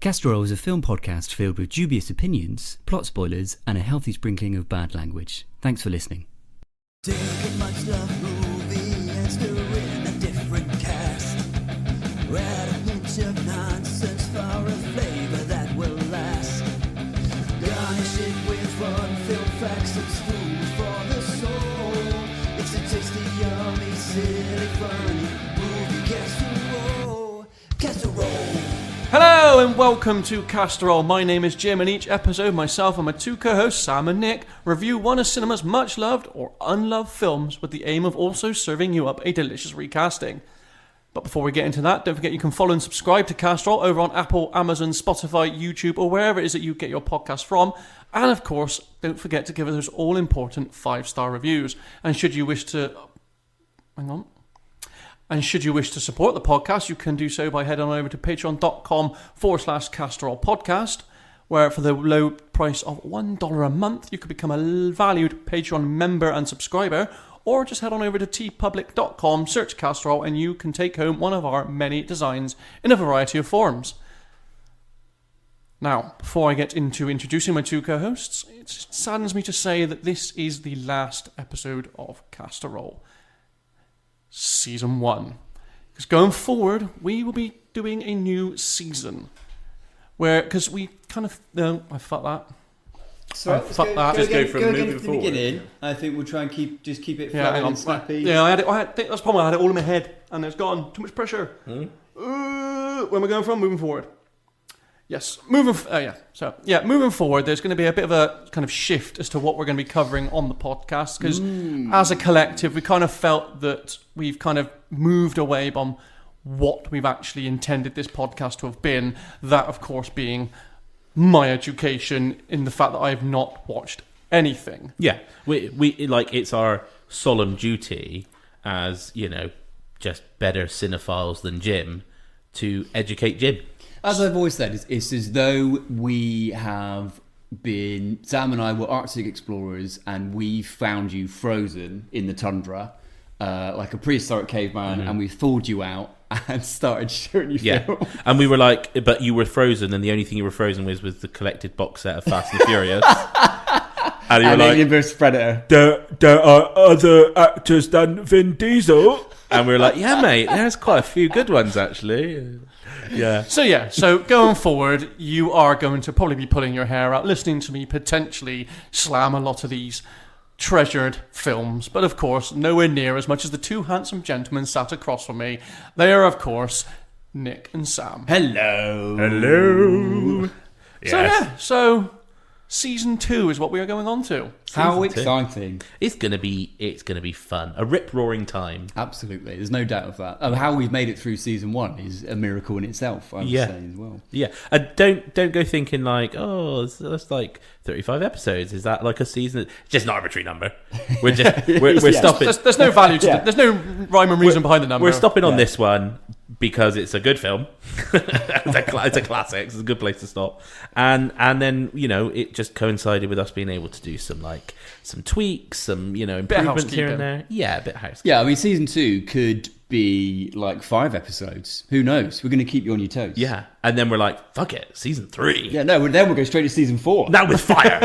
Casserole is a film podcast filled with dubious opinions, plot spoilers, and a healthy sprinkling of bad language. Thanks for listening. Take a much loved movie and stir in a different cast. Add a hint of nonsense for a flavor that will last. Garnish it with fun, film facts and food for the soul. It's a tasty, yummy, silly, funny movie casserole. Casserole. Hello and welcome to Casserole. My name is Jim, and each episode myself and my two co-hosts Sam and Nick review one of cinema's much loved or unloved films with the aim of also serving you up a delicious recasting. But before we get into that, don't forget you can follow and subscribe to Casserole over on Apple, Amazon, Spotify, YouTube, or wherever it is that you get your podcast from. And of course, don't forget to give us those all-important 5-star reviews. And should you wish to... And should you wish to support the podcast, you can do so by heading on over to patreon.com/Casserole podcast, where for the low price of $1 a month, you could become a valued Patreon member and subscriber, or just head on over to tpublic.com, search Casserole, and you can take home one of our many designs in a variety of forms. Now, before I get into introducing my two co-hosts, it saddens me to say that this is the last episode of Casserole. Season 1. Because going forward, we will be doing a new season. Because we kind of... No, I fucked that. So Just go from moving forward. Beginning. I think we'll try and keep it flowing and snappy. Yeah, I think that's the problem. I had it all in my head, and it's gone. Too much pressure. Where am I going from? Moving forward. Yes, moving forward, there's going to be a bit of a kind of shift as to what we're going to be covering on the podcast, because as a collective, we kind of felt that we've kind of moved away from what we've actually intended this podcast to have been, that of course being my education in the fact that I have not watched anything. Yeah, we like, it's our solemn duty as, just better cinephiles than Jim to educate Jim. As I've always said, it's as though we have been... Sam and I were Arctic explorers, and we found you frozen in the tundra, like a prehistoric caveman, and we pulled you out and started showing you film. And we were like, but you were frozen, and the only thing you were frozen with was the collected box set of Fast and Furious. And you were like, Alien vs Predator. There are other actors than Vin Diesel. And we were like, yeah, mate, there's quite a few good ones, actually. Yeah. So going forward, you are going to probably be pulling your hair out, listening to me potentially slam a lot of these treasured films, but of course, nowhere near as much as the two handsome gentlemen sat across from me. They are, of course, Nick and Sam. Hello. Yes. So Season 2 is what we are going on to. How exciting. It's gonna be fun. A rip-roaring time. Absolutely. There's no doubt of that. How we've made it through Season 1 is a miracle in itself, I would say, as well. Yeah. And don't go thinking like, that's like 35 episodes. Is that like a season? It's just an arbitrary number. We're stopping. There's no value to it. There's no rhyme and reason behind the number. We're stopping on this one because it's a good film. It's a classic. It's a good place to stop. And then, it just coincided with us being able to do some tweaks, some, improvements here and there. Yeah, a bit of housekeeping. Yeah, I mean, Season 2 could be like 5 episodes. Who knows? We're going to keep you on your toes. Yeah. And then we're like, fuck it, Season 3. Yeah, no, then we'll go straight to Season 4. Now with fire.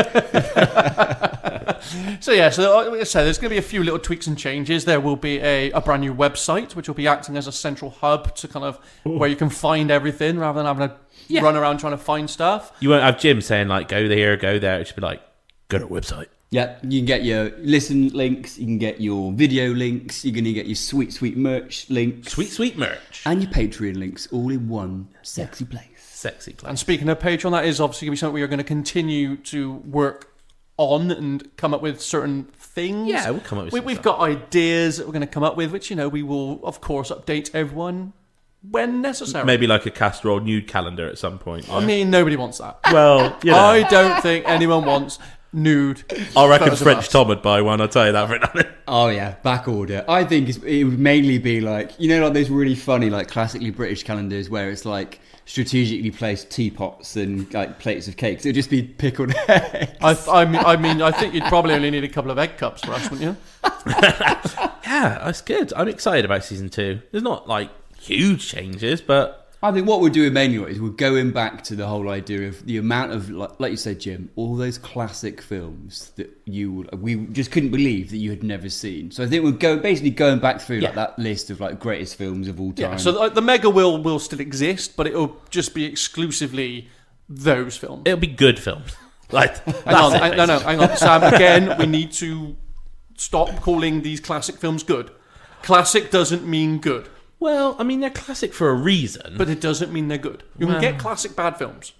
So like I said, there's going to be a few little tweaks and changes. There will be a brand new website, which will be acting as a central hub to kind of where you can find everything rather than having to run around trying to find stuff. You won't have Jim saying like, go there, go there. It should be like, go to our website. Yeah, you can get your listen links, you can get your video links, you're going to get your sweet merch links. Sweet merch. And your Patreon links all in one sexy place. Sexy place. And speaking of Patreon, that is obviously going to be something we are going to continue to work on and come up with certain things. Yeah, we'll come up with We've got ideas that we're going to come up with, which, we will, of course, update everyone when necessary. Maybe like a Casserole nude calendar at some point. Yeah? I mean, nobody wants that. Well, I don't think anyone wants nude. I reckon French Tom would buy one, I'll tell you that for now. Oh yeah, back order. I think it would mainly be like, like those really funny, like classically British calendars where it's like strategically placed teapots and like plates of cakes. It'd just be pickled eggs. I think you'd probably only need a couple of egg cups for us, wouldn't you? Yeah, that's good. I'm excited about Season 2. There's not like huge changes, but I think what we're doing mainly is we're going back to the whole idea of the amount of, like you said, Jim, all those classic films that we just couldn't believe that you had never seen. So I think we're basically going back through like that list of like greatest films of all time. Yeah, so the mega will still exist, but it'll just be exclusively those films. It'll be good films. Like, Hang on, Sam. Again, we need to stop calling these classic films good. Classic doesn't mean good. Well, I mean, they're classic for a reason. But it doesn't mean they're good. You can get classic bad films.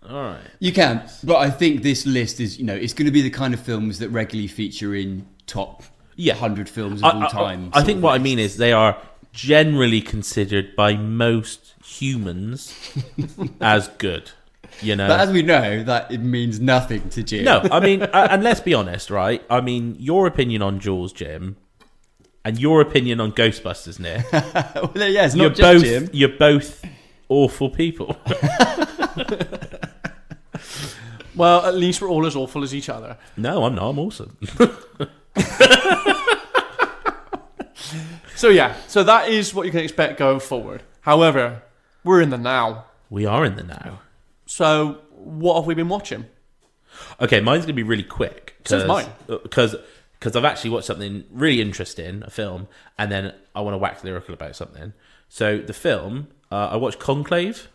All right. You can, but I think this list is, it's going to be the kind of films that regularly feature in top 100 films of all time. I think what I mean is they are generally considered by most humans as good. But as we know, that it means nothing to Jim. No, I mean, and let's be honest, right? I mean, your opinion on Jaws, Jim, and your opinion on Ghostbusters, Nick. Well, yeah, it's not just Jim. You're both awful people. Well, at least we're all as awful as each other. No, I'm not. I'm awesome. So that is what you can expect going forward. However, we're in the now. We are in the now. So what have we been watching? Okay, mine's going to be really quick. So is mine. Because I've actually watched something really interesting, a film, and then I want to wax lyrical about something. So the film, I watched Conclave.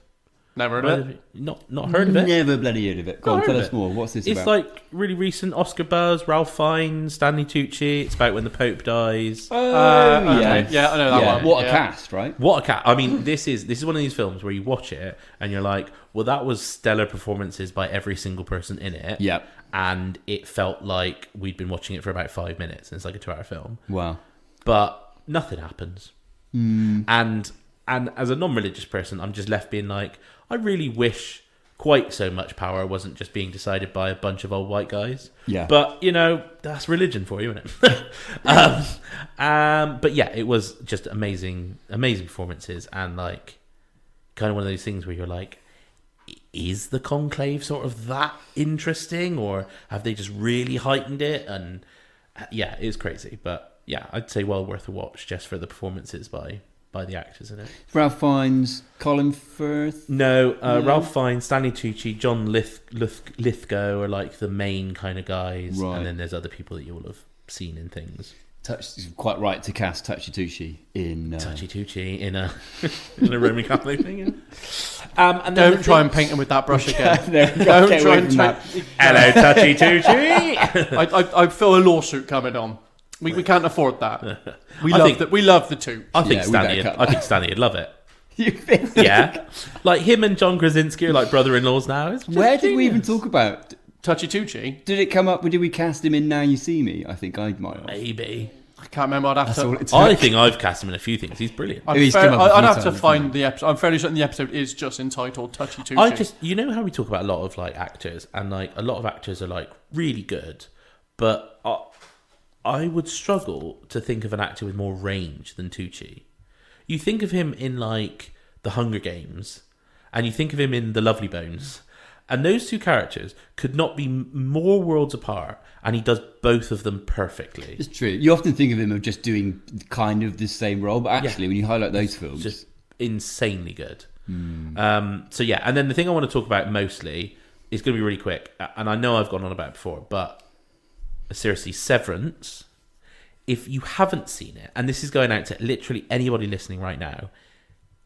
Never heard of it. Not heard of it. Never bloody heard of it. Go on, tell us more. What's this about? It's like really recent Oscar buzz. Ralph Fiennes, Stanley Tucci. It's about when the Pope dies. Yeah, I know that one. What a cast, right? What a cat! I mean, this is one of these films where you watch it and you're like, well, that was stellar performances by every single person in it. Yep. And it felt like we'd been watching it for about 5 minutes, and it's like a 2-hour film. Wow. But nothing happens. And as a non-religious person, I'm just left being like, I really wish quite so much power wasn't just being decided by a bunch of old white guys. Yeah. But, that's religion for you, isn't it? But yeah, it was just amazing performances, and like kind of one of those things where you're like, is the Conclave sort of that interesting, or have they just really heightened it? And yeah, it's crazy. But yeah, I'd say well worth a watch just for the performances by the actors in it. Ralph Fiennes, Colin Firth? No, Ralph Fiennes, Stanley Tucci, John Lithgow are like the main kind of guys. Right. And then there's other people that you will have seen in things. Quite right to cast Touchy Tucci in... Touchy Tucci in a Roman Catholic thing, yeah. And Don't try and paint him with that brush again. Don't try and hello, Touchy Tucci. I feel a lawsuit coming on. We can't afford that. We love the two. I think Stanley would love it. You think? Yeah. Like him and John Krasinski are like brother-in-laws now. Where did we even talk about? Touchy Tucci? Did it come up? Did we cast him in Now You See Me? I think I might have. Maybe. I can't remember. I think I've cast him in a few things. He's brilliant. I'd have to find the episode. I'm fairly certain the episode is just entitled Touchy Tucci. You know how we talk about a lot of like actors, and like a lot of actors are like really good, but I would struggle to think of an actor with more range than Tucci. You think of him in like The Hunger Games, and you think of him in The Lovely Bones, and those two characters could not be more worlds apart, and he does both of them perfectly. It's true. You often think of him of just doing kind of the same role, but actually when you highlight those films... Just insanely good. So yeah, and then the thing I want to talk about mostly is going to be really quick, and I know I've gone on about it before, but seriously, Severance, if you haven't seen it, and this is going out to literally anybody listening right now,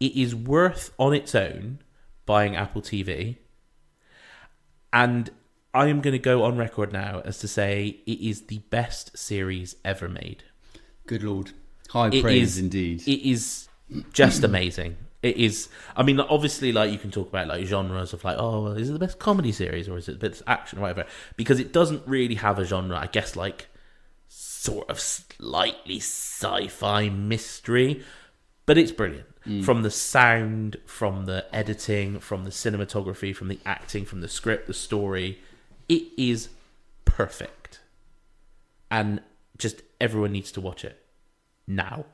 it is worth on its own buying Apple TV. And I am going to go on record now as to say it is the best series ever made. Good Lord. High praise indeed. It is just amazing. It is, I mean, obviously, like, you can talk about, like, genres of, like, oh, well, is it the best comedy series, or is it the best action, or whatever, because it doesn't really have a genre, I guess, like, sort of slightly sci-fi mystery, but it's brilliant. From the sound, from the editing, from the cinematography, from the acting, from the script, the story, it is perfect. And just everyone needs to watch it now.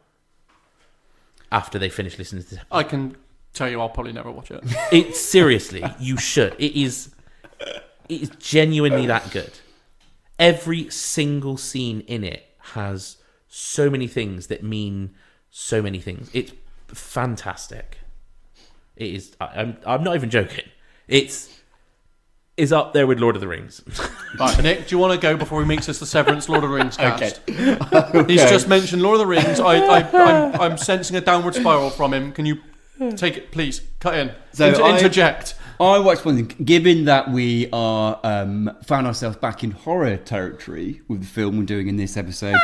After they finish listening to this. I can tell you I'll probably never watch it. It's seriously, you should. It is genuinely that good. Every single scene in it has so many things that mean so many things. It's fantastic. It is. I'm not even joking. It's up there with Lord of the Rings. Right, Nick, do you want to go before he makes us the Severance Lord of the Rings cast? Okay. He's just mentioned Lord of the Rings. I'm sensing a downward spiral from him. Can you take it, please? Cut in. So Interject. I watched one thing. Given that we are found ourselves back in horror territory with the film we're doing in this episode,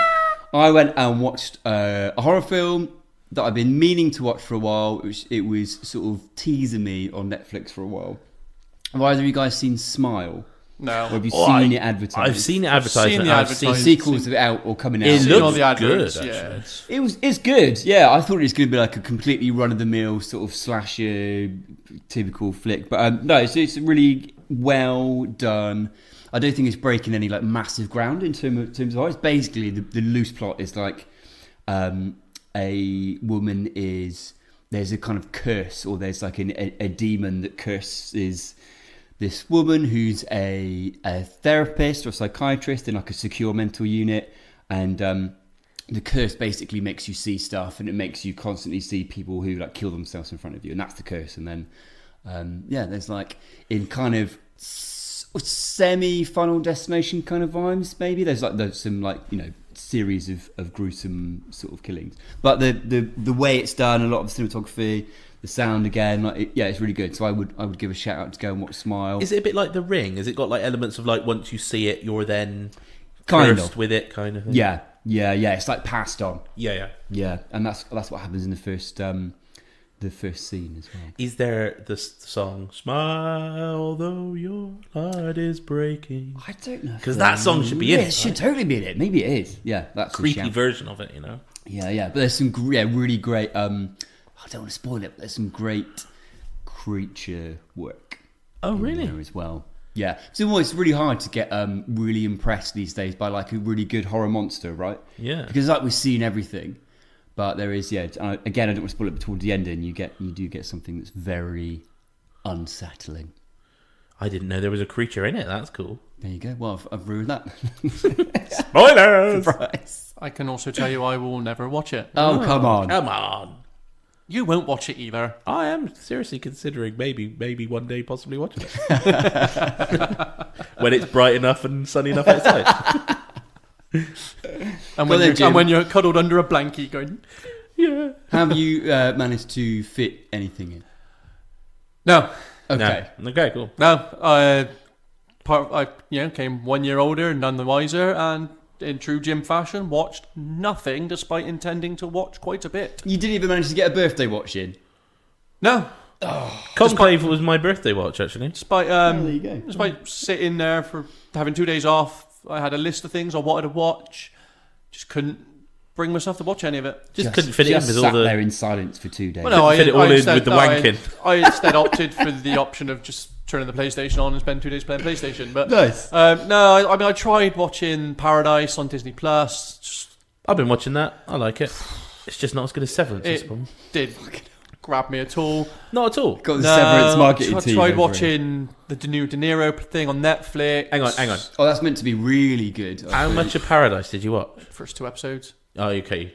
I went and watched a horror film that I've been meaning to watch for a while. It was sort of teasing me on Netflix for a while. Have either of you guys seen Smile? No. Or have you seen it advertised? I've seen it advertised. seen the I've advertisement. seen sequels of it out or coming out. It Seen all looks the adverts, good, yeah. actually. It's good, yeah. I thought it was going to be like a completely run-of-the-mill sort of slasher, typical flick, but no, it's really well done. I don't think it's breaking any like massive ground in terms of horror. It's basically the loose plot is like a woman there's a kind of curse, or there's like a demon that curses this woman who's a therapist or psychiatrist in like a secure mental unit, and the curse basically makes you see stuff, and it makes you constantly see people who like kill themselves in front of you, and that's the curse. And then there's like in kind of semi Final Destination kind of vibes, maybe there's some like, you know, series of gruesome sort of killings, but the way it's done, a lot of the cinematography, the sound again, like it's really good. So I would give a shout out to go and watch Smile. Is it a bit like The Ring? Has it got like elements of like once you see it, you're then Kind cursed of. with it, kind of thing? Yeah. It's like passed on. Yeah. And that's what happens in the first scene as well. Is there the song "Smile Though Your Heart Is Breaking"? I don't know, Because that song should be in it. it. Should Right? totally be in it. Maybe it is. Yeah, that's a Creepy shout. version of it, you know. Yeah. But there's some really great. I don't want to spoil it, but there's some great creature work. Oh, in really? there as well. Yeah. So it's really hard to get really impressed these days by like a really good horror monster, right? Yeah. Because like we've seen everything, but there is again, I don't want to spoil it, but towards the ending you do get something that's very unsettling. I didn't know there was a creature in it. That's cool. There you go. Well, I've ruined that. Spoilers! Surprise. I can also tell you I will never watch it. Oh, come on. Come on. You won't watch it either. I am seriously considering maybe one day possibly watching it. When it's bright enough and sunny enough outside. And Well then, when Jim. you're cuddled under a blanket going, yeah. Have you managed to fit anything in? No. Okay. No. Okay, cool. No. I came 1 year older, none the wiser, and in true Jim fashion, watched nothing despite intending to watch quite a bit. You didn't even manage to get a birthday watch in? No. Conclave was my birthday watch, actually. Despite there you go. despite sitting there for having 2 days off, I had a list of things I wanted to watch. Just couldn't bring myself to watch any of it. Just couldn't fit it in with all sat the... there in silence for 2 days. Well, no, Fit it all in with the I wanking. opted for the option of just turning the PlayStation on and spend 2 days playing PlayStation. But Nice. no, I mean I tried watching Paradise on Disney Plus. Just I've been watching that. I like it. It's just not as good as Severance. it did grab me at all. Not at all. Got the Severance marketing I team. tried over it. watching the new De Niro thing on Netflix. Hang on. Oh, that's meant to be really good. How much of Paradise did you watch? First 2 episodes. Oh, okay.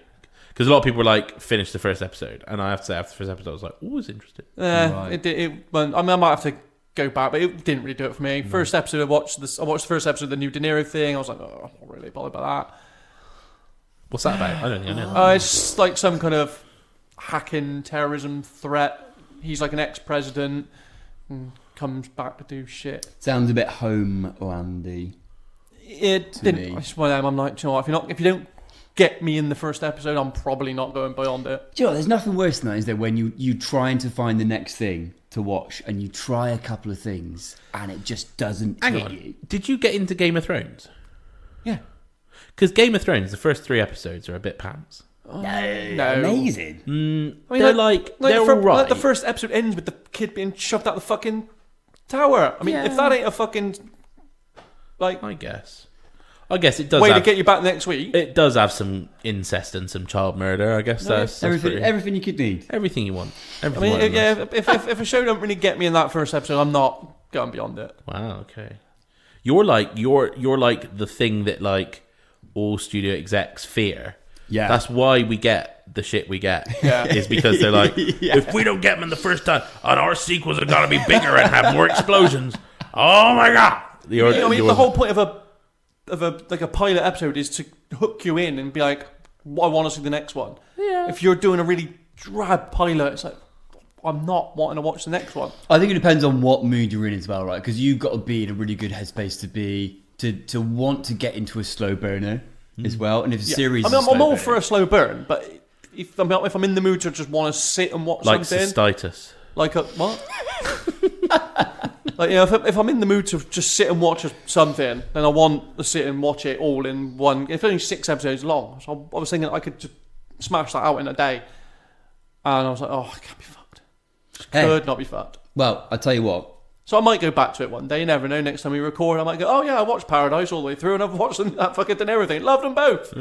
Because a lot of people were like, finish the first episode. And I have to say, after the first episode, I was like, oh, it's interesting. Right. I might have to go back, but it didn't really do it for me. First episode, I watched the first episode of the new De Niro thing. I was like, oh, I'm not really bothered by that. What's that about? I don't think I know. It's like some kind of hacking terrorism threat. He's like an ex-president and comes back to do shit. Sounds a bit homelandy. It To didn't. me. It's one of them. I'm like, you know what, if you don't get me in the first episode, I'm probably not going beyond it. Do you know, there's nothing worse than that, is there, when you trying to find the next thing to watch and you try a couple of things and it just doesn't Hang hit on. you. Did you get into Game of Thrones? Yeah. Because Game of Thrones, the first 3 episodes are a bit pants. No. Amazing. I mean, They're like they're the all right. Like the first episode ends with the kid being shoved out the fucking tower. I mean, if that ain't a fucking like I guess it does way have, to get you back next week. it does have some incest and some child murder. I guess that's Everything you could need. everything you want. I Everything mean, you want. if a show don't really get me in that first episode, I'm not going beyond it. Wow. Okay. You're like the thing that like all studio execs fear. Yeah. That's why we get the shit we get Yeah. is because they're like, if we don't get them in the first time, and our sequels are gonna be bigger and have more explosions. Oh my god! The whole point of a pilot episode is to hook you in and be like, I want to see the next one. Yeah. If you're doing a really drab pilot, it's like, I'm not wanting to watch the next one. I think it depends on what mood you're in as well, right? Because you've got to be in a really good headspace to want to get into a slow burner as well. And if the series, I'm all for a slow burn, but if I'm in the mood to just want to sit and watch like something, cystitis. like a what? Like, if I'm in the mood to just sit and watch something, then I want to sit and watch it all in one. It's only 6 episodes long, so I was thinking I could just smash that out in a day. And I was like, I can't be fucked. Could not be fucked. Well, I tell you what. So I might go back to it one day. You never know. Next time we record, I might go, I watched Paradise all the way through, and I've watched that fucking and everything. Loved them both.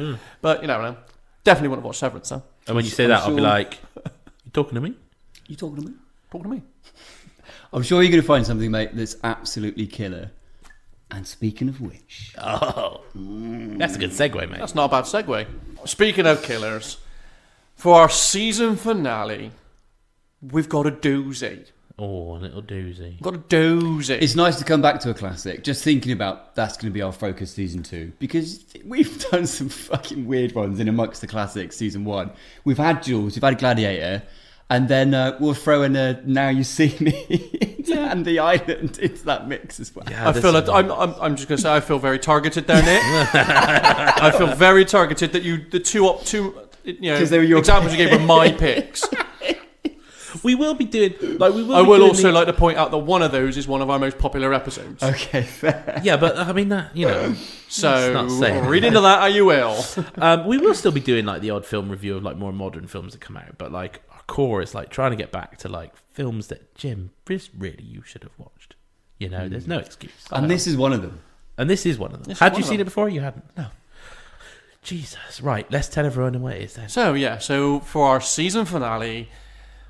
But you never know. Definitely want to watch Severance, though. And when you say that, I'll be like, you talking to me? You talking to me? Talk to me. I'm sure you're going to find something, mate, that's absolutely killer. And speaking of which... Oh, that's a good segue, mate. That's not a bad segue. Speaking of killers, for our season finale, we've got a doozy. Oh, a little doozy. We've got a doozy. It's nice to come back to a classic. Just thinking about that's going to be our focus season 2. Because we've done some fucking weird ones in amongst the classics season 1. We've had Jules, we've had Gladiator... And then we'll throw in a Now You See Me and The Island into that mix as well. Yeah, I feel like I'm just going to say I feel very targeted there, Nick. I feel very targeted that the two they were your examples you gave were my picks. we will be doing I will also like to point out that one of those is one of our most popular episodes. Okay, fair. Yeah, but I mean that So not saying read into that how you will. we will still be doing like the odd film review of like more modern films that come out, but like our core is like trying to get back to like films that Jim, this really you should have watched. There's no excuse. And this is one of them. And this is one of them. This is Had one you of seen them. it before? You hadn't. No. Jesus. Right. Let's tell everyone what it is then. So for our season finale,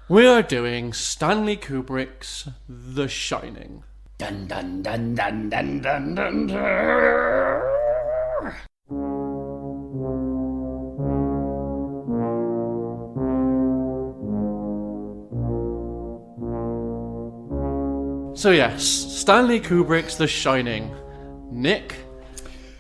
we are doing Stanley Kubrick's The Shining. Dun dun dun dun dun dun dun. dun. So yes, Stanley Kubrick's The Shining. Nick,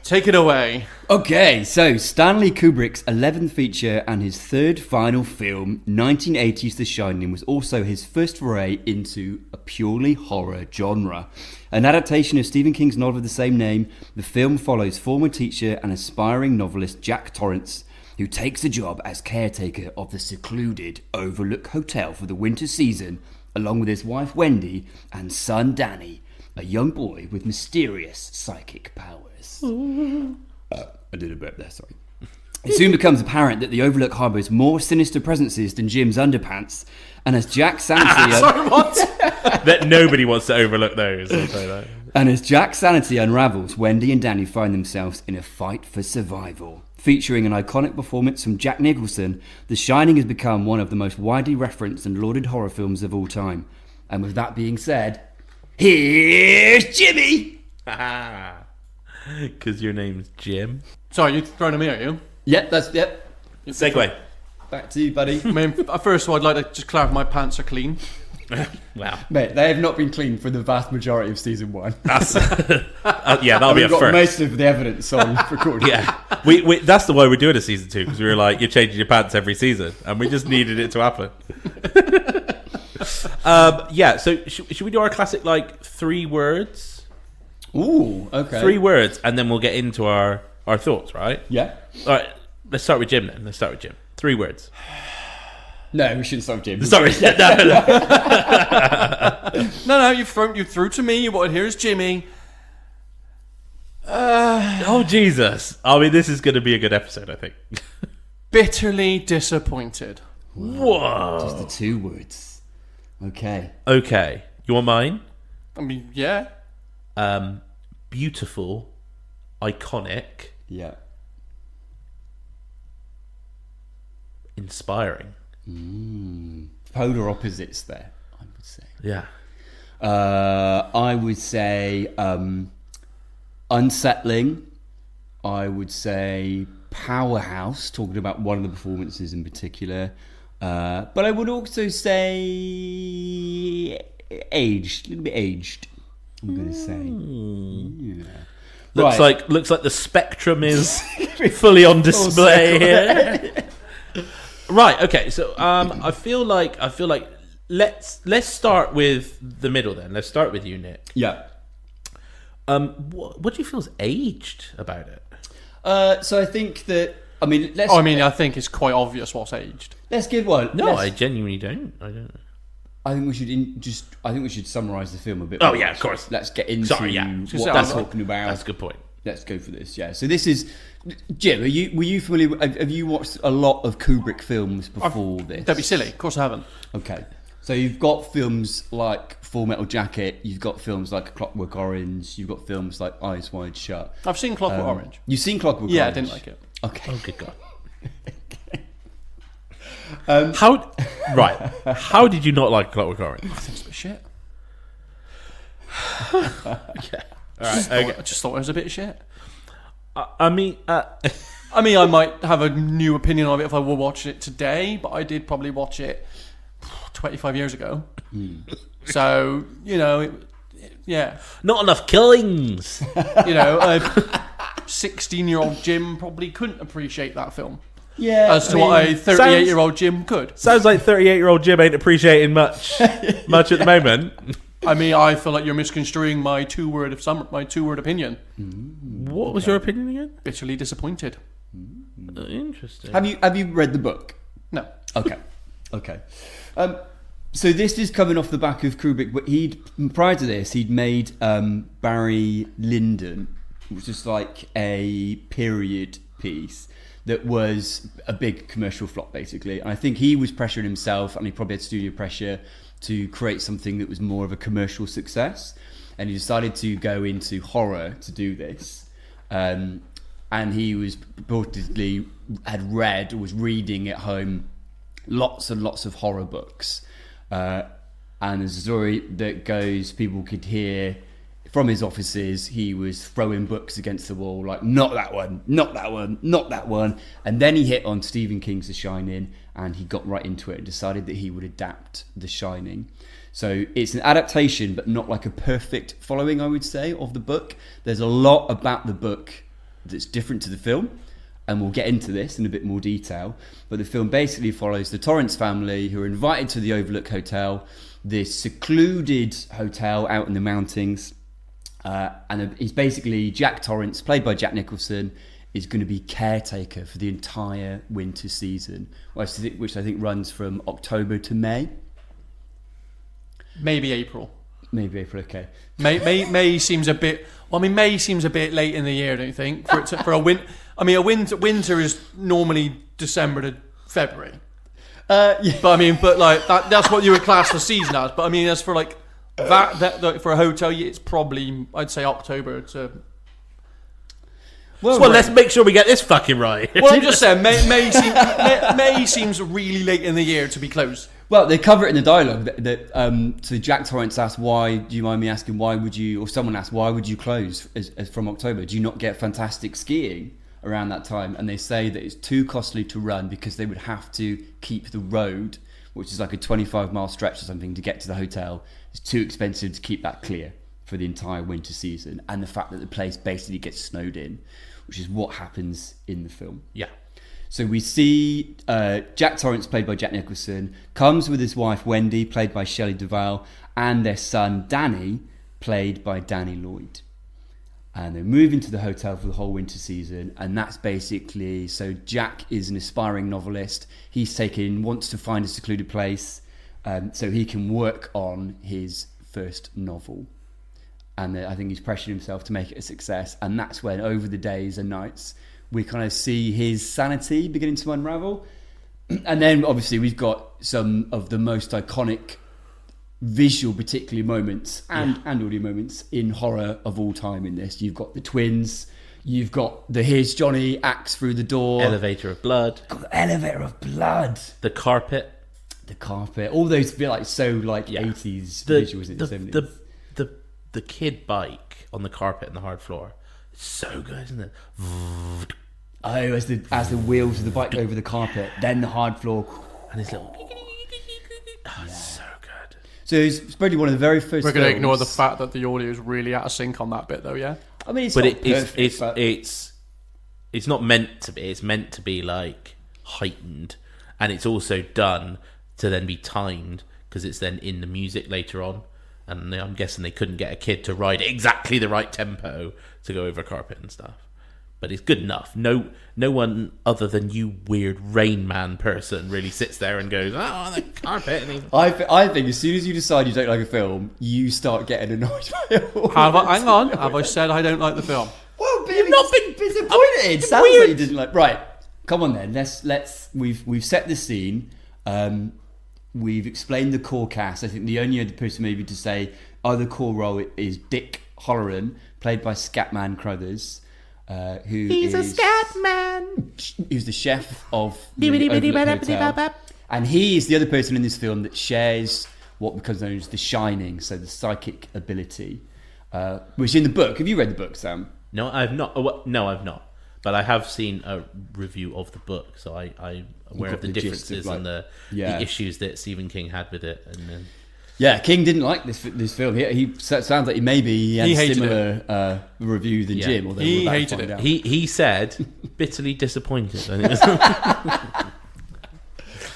take it away. Okay, so Stanley Kubrick's 11th feature and his third final film, 1980's The Shining, was also his first foray into a purely horror genre. An adaptation of Stephen King's novel of the same name, the film follows former teacher and aspiring novelist Jack Torrance, who takes a job as caretaker of the secluded Overlook Hotel for the winter season, along with his wife Wendy and son Danny, a young boy with mysterious psychic powers. I did a burp there, sorry. It soon becomes apparent that the Overlook harbours more sinister presences than Jim's underpants, and as Jack sanity That nobody wants to overlook those. I'll say that. and as Jack's sanity unravels, Wendy and Danny find themselves in a fight for survival. Featuring an iconic performance from Jack Nicholson, The Shining has become one of the most widely referenced and lauded horror films of all time. And with that being said, here's Jimmy! Because your name's Jim. Sorry, you're throwing me at you. Yep. Segue. Back to you, buddy. I mean, first of all, I'd like to just clarify my pants are clean. Wow. Mate, they have not been cleaned for the vast majority of season 1. That's yeah, that'll be a We've got first. most of the evidence on recording. Yeah, we that's the way we're doing a season 2, because we were like, you're changing your pants every season, and we just needed it to happen. So should we do our classic like 3 words? Ooh, okay. 3 words, and then we'll get into our thoughts, right? Yeah. All right, let's start with Jim then. 3 words. No, we shouldn't start with Jim. Sorry. No, you threw to me. What here is Jimmy. Oh, Jesus. I mean, this is going to be a good episode, I think. Bitterly disappointed. Whoa. Just the 2 words. Okay. Okay. You want mine? I mean, yeah. Beautiful, iconic, Yeah. inspiring. Polar opposites there, I would say. Yeah. I would say unsettling. I would say powerhouse, talking about one of the performances in particular. But I would also say aged, a little bit aged, I'm going to say. Yeah. Looks like the spectrum is fully on display here. Right. Okay. So I feel like let's start with the middle then. Let's start with you, Nick. Yeah. What do you feel is aged about it? So I think that I think it's quite obvious what's aged. Let's give one. No, I genuinely don't. I don't. I think we should summarise the film a bit. Oh more. yeah, of course. Let's get into what we're talking about. That's a good point. Let's go for this. Yeah. So this is Jim. Were you familiar? Have you watched a lot of Kubrick films before this? Don't be silly. Of course I haven't. Okay. So you've got films like Full Metal Jacket. You've got films like Clockwork Orange. You've got films like Eyes Wide Shut. I've seen Clockwork Orange. You've seen Clockwork Orange? Yeah, I didn't like it. Okay. Oh good God. How did you not like Clockwork Orange? I think it's a bit shit. Yeah. All right. I just thought it was a bit shit. I mean, I might have a new opinion of it if I were watching it today, but I did probably watch it 25 years ago. So, yeah. not enough killings. 16-year-old Jim probably couldn't appreciate that film. Yeah. As to what a 38-year-old Jim could. Sounds like 38-year-old Jim ain't appreciating much at the moment. I feel like you're misconstruing my two-word opinion. What was your opinion again? Bitterly disappointed. Interesting. Have you read the book? No. Okay. So this is coming off the back of Kubrick, but prior to this he'd made Barry Lyndon, which is like a period piece that was a big commercial flop basically. And I think he was pressuring himself, and he probably had studio pressure to create something that was more of a commercial success. And he decided to go into horror to do this. And he was reportedly was reading at home lots and lots of horror books. And there's a story that goes, people could hear from his offices, he was throwing books against the wall, like, not that one, not that one, not that one. And then he hit on Stephen King's The Shining, and he got right into it and decided that he would adapt The Shining. So it's an adaptation, but not like a perfect following, I would say, of the book. There's a lot about the book that's different to the film, and we'll get into this in a bit more detail. But the film basically follows the Torrance family, who are invited to the Overlook Hotel, this secluded hotel out in the mountains. And he's basically, Jack Torrance, played by Jack Nicholson, is going to be caretaker for the entire winter season, which I think runs from October to May. Maybe April. Okay. May seems a bit. Well, May seems a bit late in the year, don't you think? For a winter. Winter is normally December to February. Yeah. But that's what you would class the season as. But as for like that for a hotel, it's probably, I'd say, October to. Well, let's make sure we get this fucking right. Well, I'm just saying, May seems really late in the year to be closed. Well, they cover it in the dialogue so Jack Torrance asked, why, do you mind me asking, why would you, or someone asked, why would you close as from October? Do you not get fantastic skiing around that time? And they say that it's too costly to run because they would have to keep the road, which is like a 25-mile stretch or something, to get to the hotel. It's too expensive to keep that clear for the entire winter season. And the fact that the place basically gets snowed in, which is what happens in the film. Yeah. So we see Jack Torrance, played by Jack Nicholson, comes with his wife Wendy, played by Shelley Duvall, and their son Danny, played by Danny Lloyd. And they move into the hotel for the whole winter season, and that's basically, so Jack is an aspiring novelist. Wants to find a secluded place so he can work on his first novel. And I think he's pressured himself to make it a success, and that's when, over the days and nights, we kind of see his sanity beginning to unravel. And then obviously we've got some of the most iconic visual, particularly moments and audio moments in horror of all time in this. You've got the twins, you've got the here's Johnny axe through the door, elevator of blood, the carpet, all those feel like so like 80s visuals in the 70s. The kid bike on the carpet and the hard floor. It's so good, isn't it? Oh, as the wheels of the bike go over the carpet, then the hard floor. And his little... Oh, it's so good. So it's probably one of the very first We're going to films- ignore the fact that the audio is really out of sync on that bit, though, yeah? I mean, it's But not perfect, but it's not meant to be. It's meant to be like heightened, and it's also done to then be timed because it's then in the music later on. And I'm guessing they couldn't get a kid to ride exactly the right tempo to go over carpet and stuff. But it's good enough. No one other than you, weird Rain Man person, really sits there and goes, "Oh, the carpet." And I think as soon as you decide you don't like a film, you start getting annoyed by it. Hang on. Have I said I don't like the film? Well, but you've not been disappointed. Sounds weird. like you didn't like. Right, come on then. Let's. We've set the scene. We've explained the core cast. I think the only other person maybe to say other core role is Dick Halloran, played by Scatman Crothers. He's a scat man. Who's the chef of the Overlook Hotel. And he is the other person in this film that shares what becomes known as the shining, so the psychic ability, which in the book. Have you read the book, Sam? No, I've not. No, I've not. But I have seen a review of the book, so I'm aware got of the the gist differences of, like, and the issues that Stephen King had with it. And then, Yeah, King didn't like this film. He sounds like he had He a hated similar review than Yeah. Jim. Although He we're about to hated find it. out. he said bitterly disappointed. And it was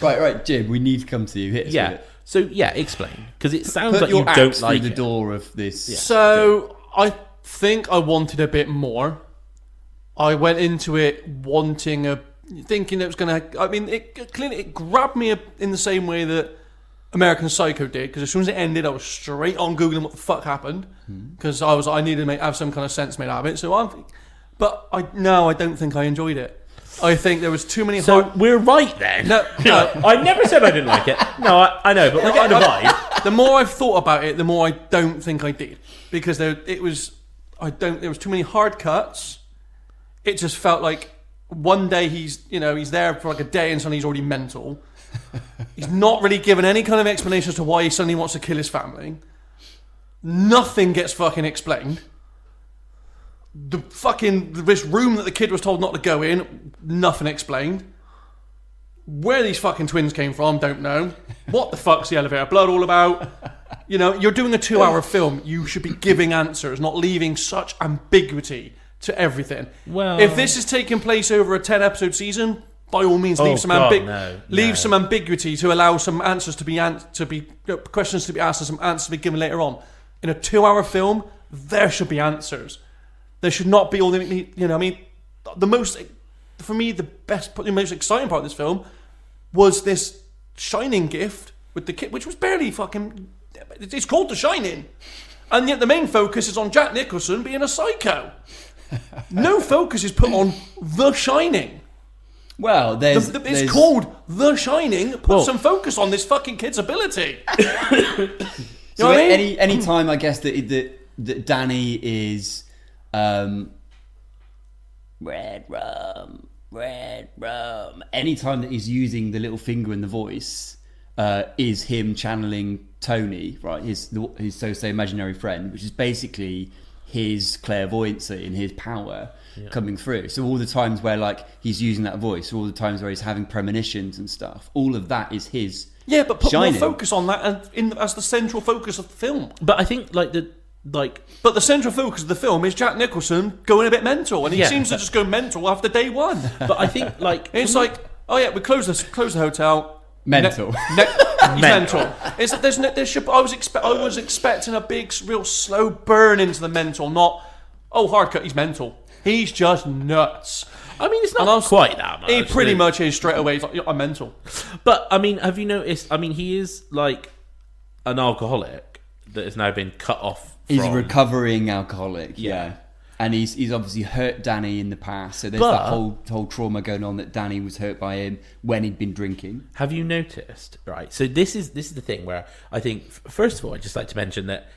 Right, Jim. We need to come to you. Hit us yeah. with it. So yeah, explain, because it sounds Put like your you axe don't through like the it. door of this. So I think I wanted a bit more. I went into it thinking it was going to. I mean, it grabbed me in the same way that American Psycho did, because as soon as it ended, I was straight on googling what the fuck happened, because I needed to have some kind of sense made out of it. So I don't think I enjoyed it. I think there was too many. So we're right then. No. I never said I didn't like it. No, I know, but we're getting a vibe. The more I've thought about it, the more I don't think I did, because there was too many hard cuts. It just felt like one day he's there for like a day and suddenly he's already mental. He's not really given any kind of explanation as to why he suddenly wants to kill his family. Nothing gets fucking explained. This room that the kid was told not to go in, nothing explained. Where these fucking twins came from, don't know. What the fuck's the elevator blood all about? You're doing a 2-hour film. You should be giving answers, not leaving such ambiguity to everything. Well, if this is taking place over a 10-episode season, by all means, leave some ambiguity to allow some answers to be questions to be asked and some answers to be given later on. In a 2-hour film, there should be answers. There should not be all the most exciting part of this film was this Shining gift with the kid, which was barely fucking. It's called The Shining, and yet the main focus is on Jack Nicholson being a psycho. No focus is put on The Shining. Well, it's called The Shining. Put some focus on this fucking kid's ability. So what I mean? any time I guess that Danny is red rum. Any time that he's using the little finger and the voice is him channeling Tony, right? His so-to-say imaginary friend, which is basically his clairvoyancy and his power coming through. So all the times where like he's using that voice, all the times where he's having premonitions and stuff, all of that is his. Yeah, but put Shining. more focus on that as the central focus of the film. But I think But the central focus of the film is Jack Nicholson going a bit mental, and he seems to just go mental after day one. But I think It's like, oh yeah, we close the hotel. Mental. He's mental. It's that I was expecting a big, real slow burn into the mental, not hard cut. He's mental. He's just nuts. I mean, it's not quite that much. He pretty much is straight away. He's like, I'm mental. But I mean, have you noticed? I mean, he is like an alcoholic that has now been cut off. He's a recovering alcoholic. Yeah. And he's obviously hurt Danny in the past, so there's that whole trauma going on that Danny was hurt by him when he'd been drinking. Have you noticed? Right. So this is the thing where I think first of all, I'd just like to mention that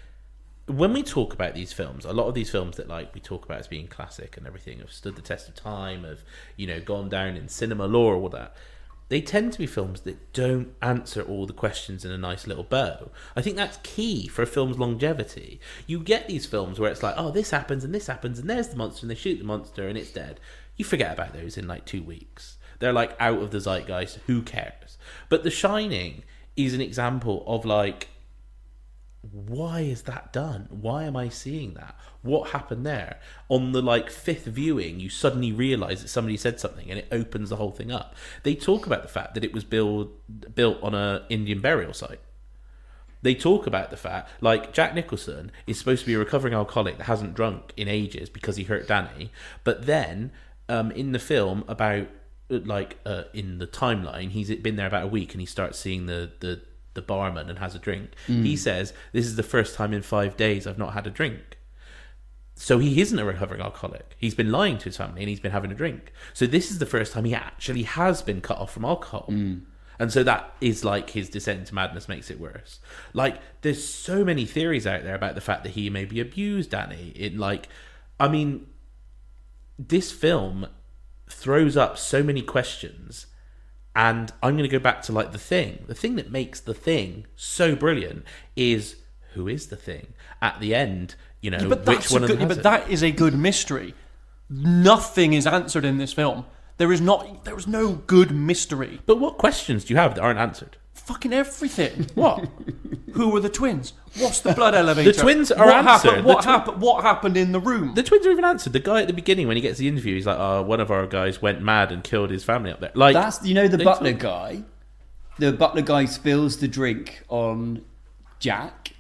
when we talk about these films, a lot of these films that we talk about as being classic and everything have stood the test of time, have gone down in cinema lore or all that. They tend to be films that don't answer all the questions in a nice little bow. I think that's key for a film's longevity. You get these films where it's like, oh, this happens, and there's the monster, and they shoot the monster, and it's dead. you forget about those in like 2 weeks. They're like out of the zeitgeist. Who cares? But The Shining is an example of like, why is that done? Why am I seeing that? What happened there? On the like 5th viewing, you suddenly realise that somebody said something and it opens the whole thing up. They talk about the fact that it was built on a Indian burial site. They talk about the fact, like, Jack Nicholson is supposed to be a recovering alcoholic that hasn't drunk in ages because he hurt Danny. But then, in the film, about, like, in the timeline, he's been there about a week and he starts seeing the barman and has a drink. He says, this is the first time in 5 days I've not had a drink. So he isn't a recovering alcoholic. He's been lying to his family and he's been having a drink. So this is the first time he actually has been cut off from alcohol. And so that is like his descent into madness makes it worse. Like, there's so many theories out there about the fact that he maybe abused Danny. This film throws up so many questions. And I'm going to go back to like The Thing. The thing that makes The Thing so brilliant is, who is the thing? At the end, you know, which one of them has it? But that is a good mystery. Nothing is answered in this film. There was no good mystery. But what questions do you have that aren't answered? Fucking everything. What? Who were the twins? What's the blood elevator? The twins are answered. What happened in the room? The twins are even answered. The guy at the beginning, when he gets the interview, he's like, "Oh, one of our guys went mad and killed his family up there." Like, that's the butler guy. The butler guy spills the drink on Jack.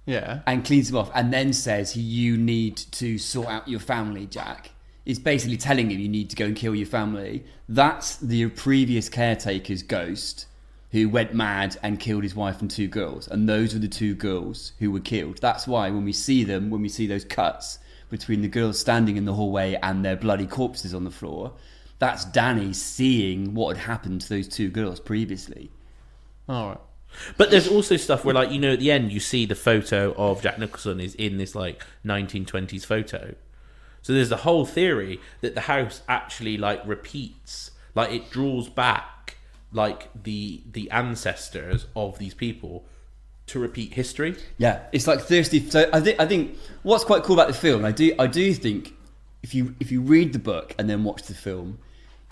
Yeah. And cleans him off, and then says, "You need to sort out your family, Jack." Is basically telling him you need to go and kill your family. That's the previous caretaker's ghost who went mad and killed his wife and 2 girls. And those are the 2 girls who were killed. That's why when we see those cuts between the girls standing in the hallway and their bloody corpses on the floor, that's Danny seeing what had happened to those 2 girls previously. All right. But there's also stuff where, like, you know, at the end you see the photo of Jack Nicholson is in this like 1920s photo. So there's the whole theory that the house actually like repeats, like it draws back like the ancestors of these people to repeat history. Yeah, it's like thirsty. So I think what's quite cool about the film, I do think if you read the book and then watch the film,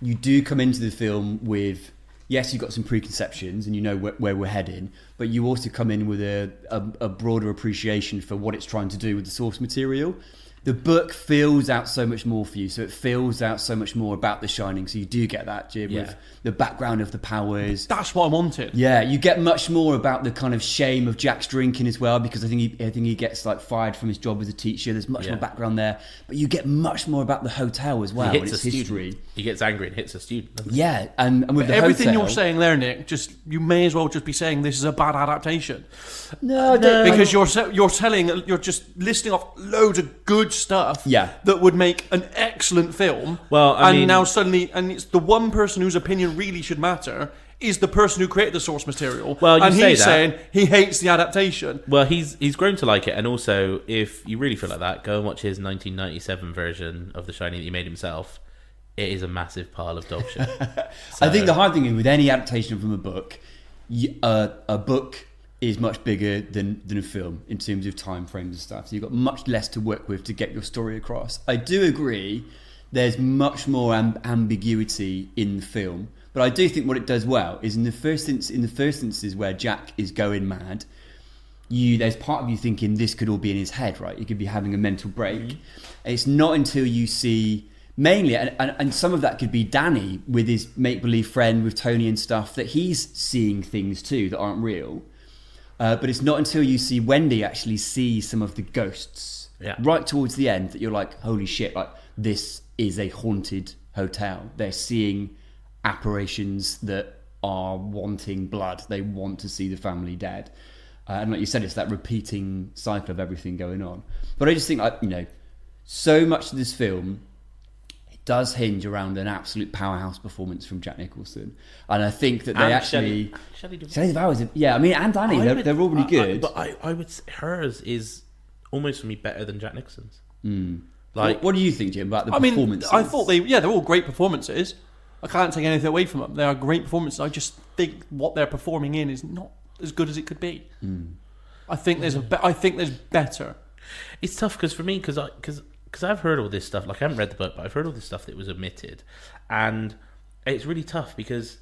you do come into the film with, yes, you've got some preconceptions and you know where we're heading, but you also come in with a broader appreciation for what it's trying to do with the source material. The book fills out so much more for you, so it fills out so much more about The Shining, so you do get that, Jim, with the background of the powers. That's what I wanted. Yeah, you get much more about the kind of shame of Jack's drinking as well, because I think he gets like fired from his job as a teacher. There's much more background there, but you get much more about the hotel as well. He hits and its a history. student. He gets angry and hits a student. Doesn't he? Yeah, and with the everything hotel, you're saying there, Nick, you may as well just be saying this is a bad adaptation. No, because you're just listing off loads of good stuff. Yeah. That would make an excellent film. Well, I mean, now suddenly, and it's the one person whose opinion really should matter is the person who created the source material. Well, and say he's that. saying he hates the adaptation. Well, he's grown to like it, and also if you really feel like that, go and watch his 1997 version of The Shining that he made himself. It is a massive pile of dog shit. I think the hard thing is with any adaptation from a book, a book is much bigger than a film in terms of time frames and stuff. So you've got much less to work with to get your story across. I do agree there's much more ambiguity in the film, but I do think what it does well is in the first instances where Jack is going mad, there's part of you thinking this could all be in his head, right? He could be having a mental break. Mm-hmm. It's not until you see mainly, and some of that could be Danny with his make-believe friend with Tony and stuff, that he's seeing things too that aren't real. But it's not until you see Wendy actually see some of the ghosts right towards the end that you're like, holy shit, like this is a haunted hotel. They're seeing apparitions that are wanting blood. They want to see the family dead. And like you said, it's that repeating cycle of everything going on. But I just think, so much of this film does hinge around an absolute powerhouse performance from Jack Nicholson, and I think that they actually Shelley Duvall's, and Danny, they're all really good. But I would say hers is almost for me better than Jack Nicholson's. Like, what do you think, Jim, about the performances? I thought they're all great performances. I can't take anything away from them. They are great performances. I just think what they're performing in is not as good as it could be. I think there's better. It's tough because for me, because because I've heard all this stuff. Like I haven't read the book, but I've heard all this stuff that was omitted, and it's really tough because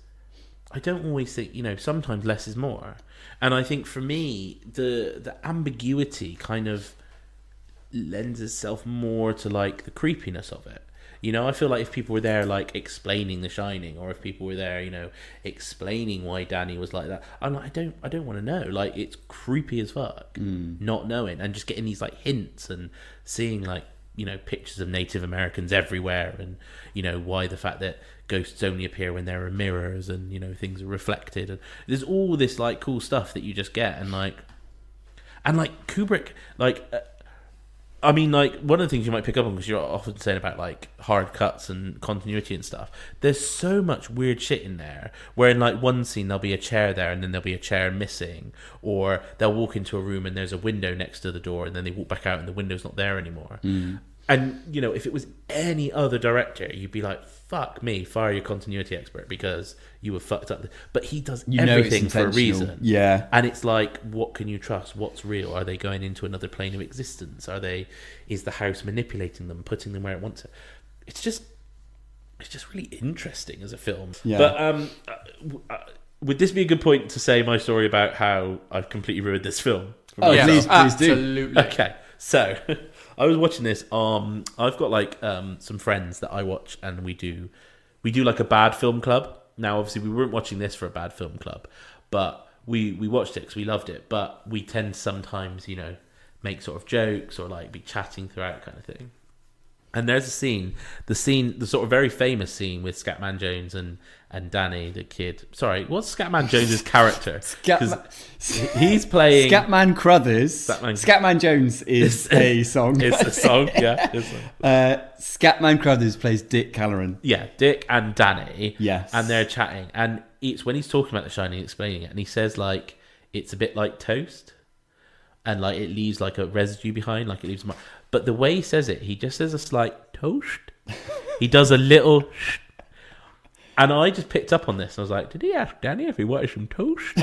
I don't always think, sometimes less is more. And I think for me, the ambiguity kind of lends itself more to like the creepiness of it. I feel like if people were there like explaining The Shining, or if people were there, explaining why Danny was like that, I'm like, I don't want to know. Like, it's creepy as fuck, not knowing, and just getting these like hints and seeing like, pictures of Native Americans everywhere, and why the fact that ghosts only appear when there are mirrors, and things are reflected, and there's all this like cool stuff that you just get, and like Kubrick, like one of the things you might pick up on, because you're often saying about like hard cuts and continuity and stuff, there's so much weird shit in there where in like one scene there'll be a chair there and then there'll be a chair missing, or they'll walk into a room and there's a window next to the door and then they walk back out and the window's not there anymore. And if it was any other director, you'd be like, fuck me, fire your continuity expert, because you were fucked up. But he does everything for a reason. Yeah. And it's like, what can you trust? What's real? Are they going into another plane of existence? Is the house manipulating them, putting them where it wants to? It's just really interesting as a film. Yeah. But would this be a good point to say my story about how I've completely ruined this film? Yeah, please do. absolutely. Okay, so I was watching this. I've got like some friends that I watch, and we do like a bad film club. Now, obviously, we weren't watching this for a bad film club, but we watched it because we loved it. But we tend to sometimes, make sort of jokes or like be chatting throughout, kind of thing. And there's the sort of very famous scene with Scatman Jones and Danny, the kid. Sorry, what's Scatman Jones's character? He's playing Scatman Crothers. Scatman Jones is a song. It's a song, yeah. Scatman Crothers plays Dick Halloran. Yeah, Dick and Danny. Yes. And they're chatting. And it's when he's talking about The Shining, explaining it, and he says, like, it's a bit like toast. And, like, it leaves, like, a residue behind. Like, it leaves... But the way he says it, he just says a slight toast. He does a little... And I just picked up on this. And I was like, did he ask Danny if he wanted some toast?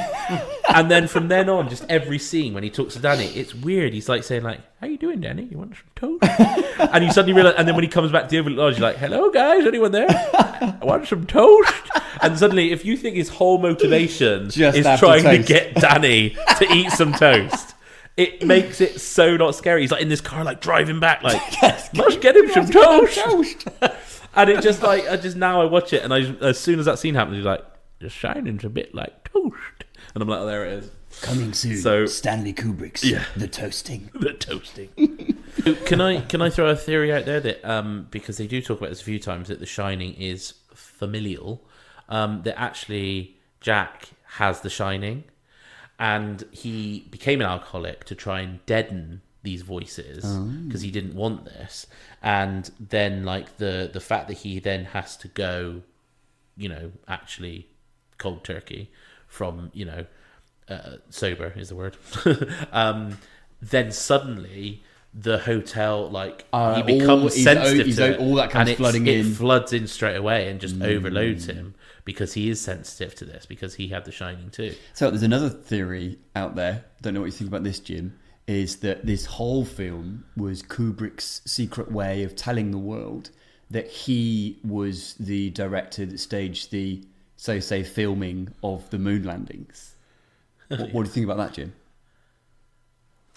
And then from then on, just every scene when he talks to Danny, it's weird. He's like saying, like, how you doing, Danny? You want some toast? And you suddenly realise... And then when he comes back to the other lodge, you're like, hello, guys. Anyone there? I want some toast. And suddenly, if you think his whole motivation is trying to get Danny to eat some toast... It makes it so not scary. He's like in this car, like driving back, like, let's get him some toast. And it just like, now I watch it, and as soon as that scene happens, he's like, The Shining's a bit like toast. And I'm like, oh, there it is. Coming soon. So Stanley Kubrick's The Toasting. The Toasting. Can I throw a theory out there that because they do talk about this a few times, that The Shining is familial, that actually Jack has The Shining. And he became an alcoholic to try and deaden these voices because he didn't want this. And then, like, the fact that he then has to go, actually cold turkey from, sober is the word. Then suddenly the hotel, like, he becomes sensitive to it. All that comes flooding in. It floods in straight away and just overloads him. Because he is sensitive to this, because he had The Shining too. So there's another theory out there, don't know what you think about this, Jim, is that this whole film was Kubrick's secret way of telling the world that he was the director that staged the, say, filming of the moon landings. What do you think about that, Jim?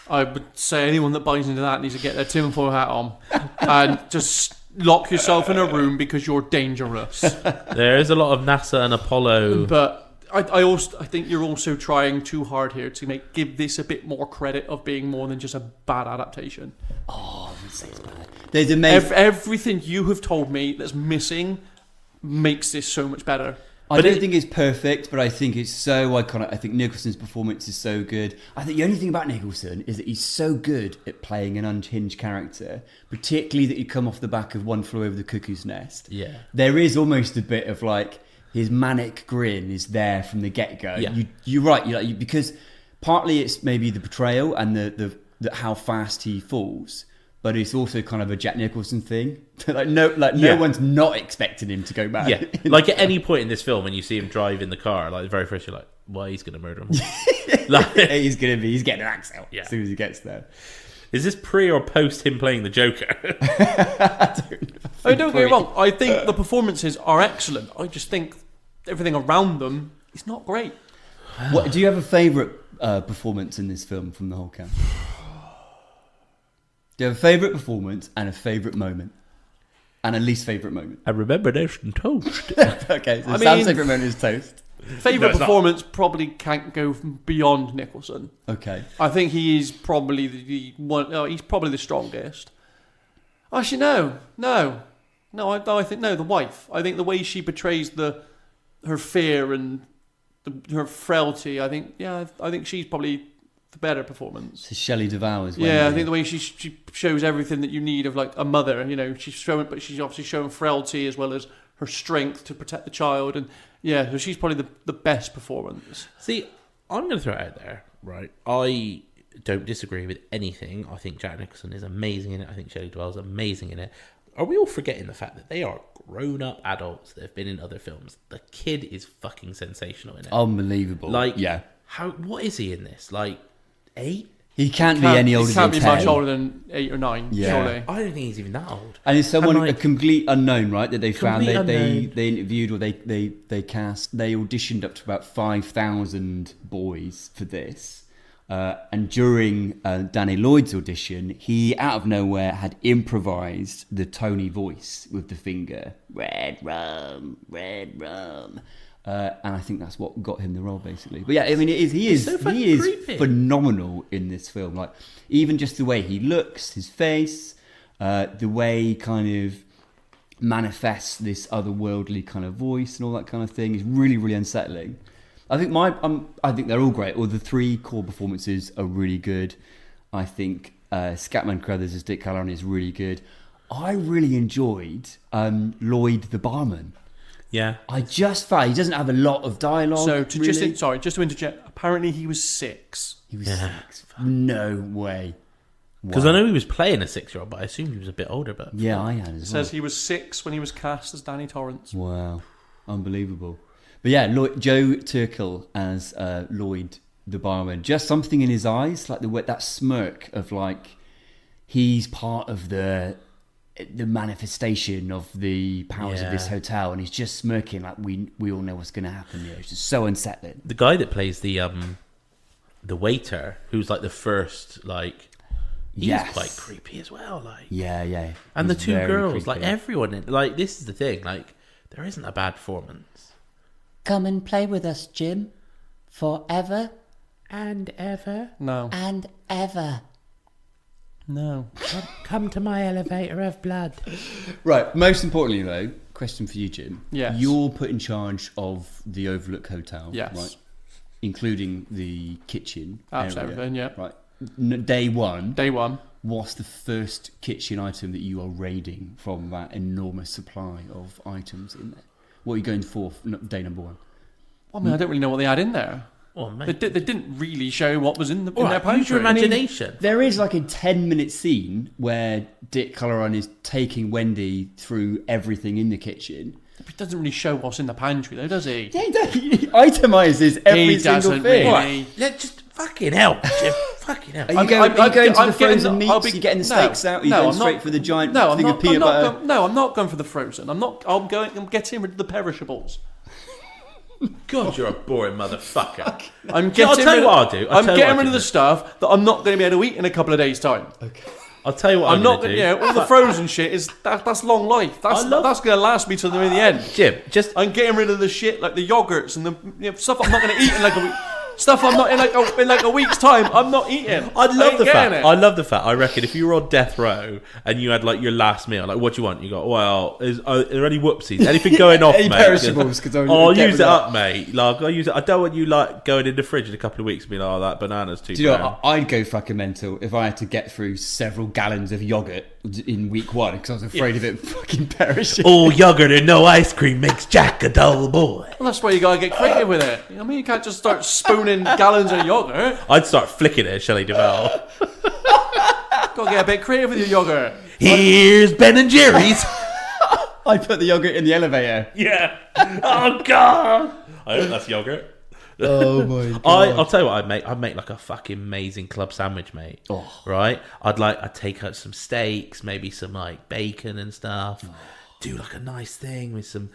I would say anyone that buys into that needs to get their tinfoil hat on and just lock yourself in a room because you're dangerous. There is a lot of NASA and Apollo, but I think you're also trying too hard here to give this a bit more credit of being more than just a bad adaptation. Oh, I wouldn't say it's bad. There's everything you have told me that's missing makes this so much better. I don't think it's perfect, but I think it's so iconic. I think Nicholson's performance is so good. I think the only thing about Nicholson is that he's so good at playing an unhinged character, particularly that you come off the back of One Flew Over the Cuckoo's Nest. Yeah. There is almost a bit of like, his manic grin is there from the get-go. Yeah. You're right, because partly it's maybe the portrayal and the how fast he falls, but it's also kind of a Jack Nicholson thing. No one's not expecting him to go mad. Yeah, like at any point in this film, when you see him drive in the car, like the very first, you're like, "Well, he's going to murder him." He's getting an axe out as soon as he gets there. Is this pre or post him playing the Joker? I don't get me wrong. I think the performances are excellent. I just think everything around them is not great. Do you have a favourite performance in this film from the whole cast? Do you have a favourite performance and a favourite moment? And a least favourite moment? I remember there's some toast. Okay, so Sam's favourite moment is toast. Favourite performance probably can't go beyond Nicholson. Okay. I think he is probably the one. Oh, he's probably the strongest. Actually, no. I think the wife. I think the way she portrays her fear and her frailty. I think she's probably the better performance. So Shelley Duvall as well. Yeah, I think the way she shows everything that you need of like a mother. You know, she's obviously showing frailty as well as her strength to protect the child, and so she's probably the best performance. See, I'm going to throw it out there, right? I don't disagree with anything. I think Jack Nicholson is amazing in it. I think Shelley Duvall is amazing in it. Are we all forgetting the fact that they are grown-up adults that have been in other films? The kid is fucking sensational in it. Unbelievable. Like, yeah. What is he in this? Like, 8? He can't be any older than 10. He can't be much older than 8 or 9, surely. I don't think he's even that old. And it's someone, a complete unknown, right, that they found. They interviewed or they cast. They auditioned up to about 5,000 boys for this. And during Danny Lloyd's audition, he, out of nowhere, had improvised the Tony voice with the finger. Red rum, red rum. And I think that's what got him the role, basically. But yeah, I mean, he is phenomenal in this film. Like, even just the way he looks, his face, the way he kind of manifests this otherworldly kind of voice and all that kind of thing is really, really unsettling. I think I think they're all great. All the 3 core performances are really good. I think Scatman Crothers as Dick Hallorann is really good. I really enjoyed Lloyd the barman. Yeah, I just found he doesn't have a lot of dialogue. So just to interject. Apparently, he was 6. He was 6. No way. Because I know he was playing a 6-year-old, but I assumed he was a bit older. But yeah, I had as well. It says he was 6 when he was cast as Danny Torrance. Wow, unbelievable. But yeah, Joe Turkel as Lloyd the barman. Just something in his eyes, like that smirk of like he's part of the manifestation of the powers of this hotel, and he's just smirking like we all know what's going to happen here. It's just so unsettling. The guy that plays the waiter, who's like the first, like he's quite creepy as well. Like yeah, and the 2 girls, creepy. like everyone, like this is the thing. Like there isn't a bad performance. Come and play with us, Jim. Forever And ever. No. and ever. No. Come to my elevator of blood. Right. Most importantly, though, question for you, Jim. Yes. You're put in charge of the Overlook Hotel. Yes. Right. Including the kitchen. Absolutely, area. yeah. Right. Day one. Day one. What's the first kitchen item that you are raiding from that enormous supply of items in there? What are you going for day number 1? I mean, I don't really know what they had in there. Oh, mate. They didn't really show what was in their Right, pantry. use your imagination. There is like a 10-minute scene where Dick Hallorann is taking Wendy through everything in the kitchen. He doesn't really show what's in the pantry, though, does he? Yeah, he itemises every single doesn't thing. really. Right, let's just fucking hell, Jim. Fucking hell. Are you going to the frozen meats? Are you getting the steaks out? Are you going straight for the giant thing of peanut butter? I'm not going for the frozen. I'm getting rid of the perishables. God, you're a boring motherfucker. I'm I'll getting tell you rid what I'll do. I'm getting rid of the stuff that I'm not going to be able to eat in a couple of days' time. Okay. I'll tell you what I'm not going to do. Yeah, all the frozen shit is that's long life. That's going to last me till the end. Jim, just I'm getting rid of the shit like the yogurts and the stuff I'm not going to eat in like a week. Stuff I'm not in like a week's time. I'm not eating. I love the fact. It. I love the fact. I reckon if you were on death row and you had like your last meal, like what do you want? You go, well, are there any whoopsies? Anything going off, Any mate? perishables? I'll use it up, mate. Like I use it. I don't want you like going in the fridge in a couple of weeks and being like, oh, that banana's too. Do you know brown. what? I'd go fucking mental if I had to get through several gallons of yogurt in week 1 because I was afraid of it fucking perishing. All yogurt and no ice cream makes Jack a dull boy. Well, that's why you gotta get creative with it. I mean, you can't just start spooning gallons of yogurt. I'd start flicking it, Shelley Duvall. Gotta get a bit creative with your yogurt. Here's Ben and Jerry's. I put the yogurt in the elevator. Yeah. Oh God. I hope that's yogurt. Oh my god! I'll tell you what I'd make. I'd make like a fucking amazing club sandwich, mate. Oh. Right? I'd take out some steaks, maybe some like bacon and stuff. Oh. Do like a nice thing with some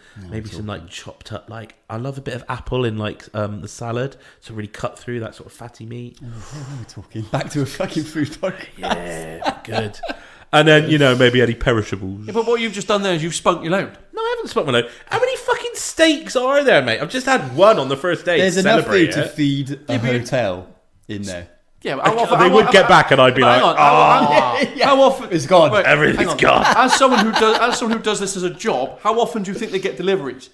some like chopped up like I love a bit of apple in like the salad to really cut through that sort of fatty meat. We're talking back to a fucking food podcast. Yeah, good. And then maybe any perishables. Yeah, but what you've just done there is you've spunked your load. No, I haven't spent my load. How many fucking steaks are there, mate? I've just had one on the first day. There's enough food to it. feed a hotel in there. Yeah, but how often, They would get back, and I'd be like, hang on, how often? It's gone. Wait, everything's hang on. gone. As someone who does this as a job, how often do you think they get deliveries?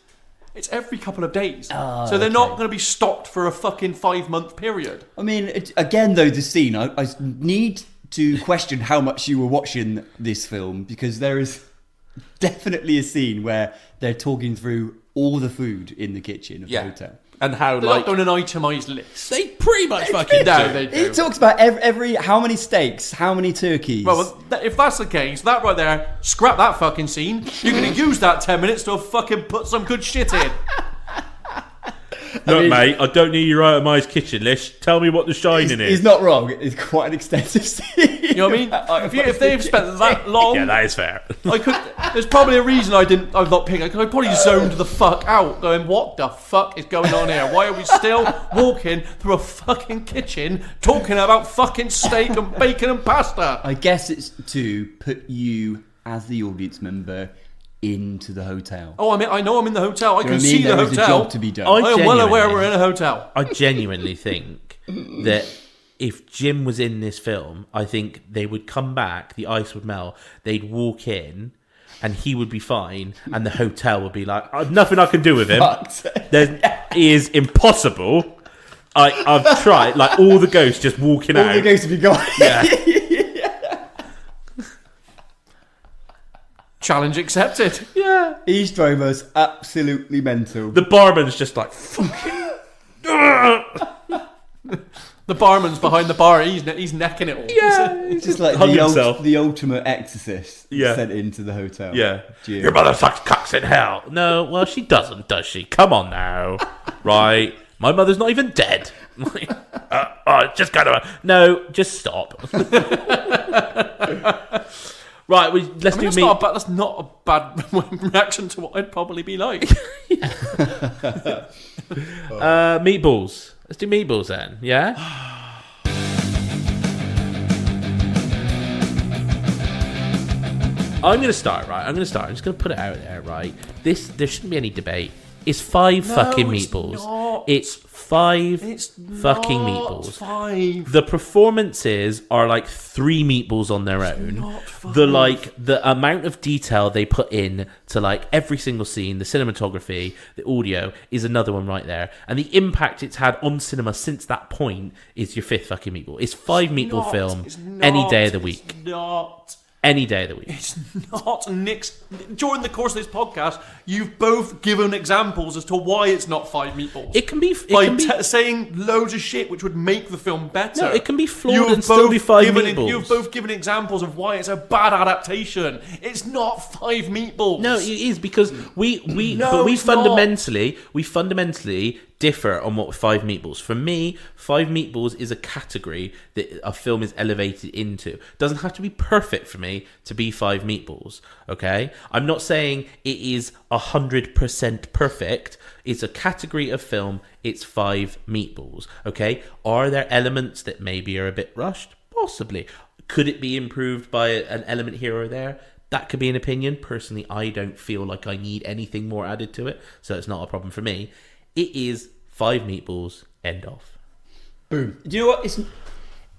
It's every couple of days, so they're not going to be stocked for a fucking 5-month period. I mean, again, though, the scene, I need to question how much you were watching this film, because there is definitely a scene where they're talking through all the food in the kitchen of the hotel. And how They're like not doing an itemised list. they pretty much fucking No, do. they do. He talks about every how many steaks, how many turkeys. Well, if that's the case, that right there, scrap that fucking scene. You're going to use that 10 minutes to fucking put some good shit in. Look, mate, I don't need your itemised kitchen list. Tell me what the shining he's is. not wrong. It's quite an extensive scene. You know what I mean? If they've spent that long, Yeah, that is fair. there's probably a reason I'm not picking. I probably zoned the fuck out, going, "What the fuck is going on here? Why are we still walking through a fucking kitchen talking about fucking steak and bacon and pasta?" I guess it's to put you as the audience member into the hotel. Oh, I know I'm in the hotel. I Do you know can what I mean? see the There is a hotel. job to be done. I am well genuinely- aware we're in a hotel. I genuinely think that if Jim was in this film, I think they would come back, the ice would melt, they'd walk in, and he would be fine, and the hotel would be like, I've nothing I can do with him. He is impossible. I've tried, like all the ghosts just walking out. All the ghosts would be gone. Yeah. Challenge accepted. Yeah. He's drove us absolutely mental. The barman's just like, fucking. The barman's behind the bar. He's necking it all. Yeah. It's just like hung himself. the ultimate exorcist Yeah. sent into the hotel. Yeah. Jim. Your mother sucks cocks in hell. No, well, she doesn't, does she? Come on now. Right. My mother's not even dead. Just kind of. No, just stop. Right, let's do that's meat. that's not a bad reaction to what I'd probably be like. Meatballs. Let's do meatballs then, yeah? I'm going to start, right? I'm just going to put it out there, right? There shouldn't be any debate. It's 5 fucking it's meatballs. not. It's 5 It's fucking not meatballs. 5. The performances are like 3 meatballs on their own. not 5. The amount of detail they put in to like every single scene, the cinematography, the audio is another one right there. And the impact it's had on cinema since that point is your 5th fucking meatball. It's 5 meatball film It's any day of the not, week. It's not. Any day of the week. It's not. During the course of this podcast, you've both given examples as to why it's not 5 meatballs. It can be Saying loads of shit which would make the film better. No, it can be flawed and still be 5 meatballs. You've both given examples of why it's a bad adaptation. It's not 5 meatballs. No, it is because we it's fundamentally differ on what 5 meatballs. For me, 5 meatballs is a category that a film is elevated into. Doesn't have to be perfect for me to be 5 meatballs. Okay, I'm not saying it is 100% perfect. It's a category of film. It's 5 meatballs. Okay, are there elements that maybe are a bit rushed? Possibly. Could it be improved by an element here or there? That could be an opinion. Personally, I don't feel like I need anything more added to it, so it's not a problem for me. It is 5 meatballs, end off. Boom. Do you know what?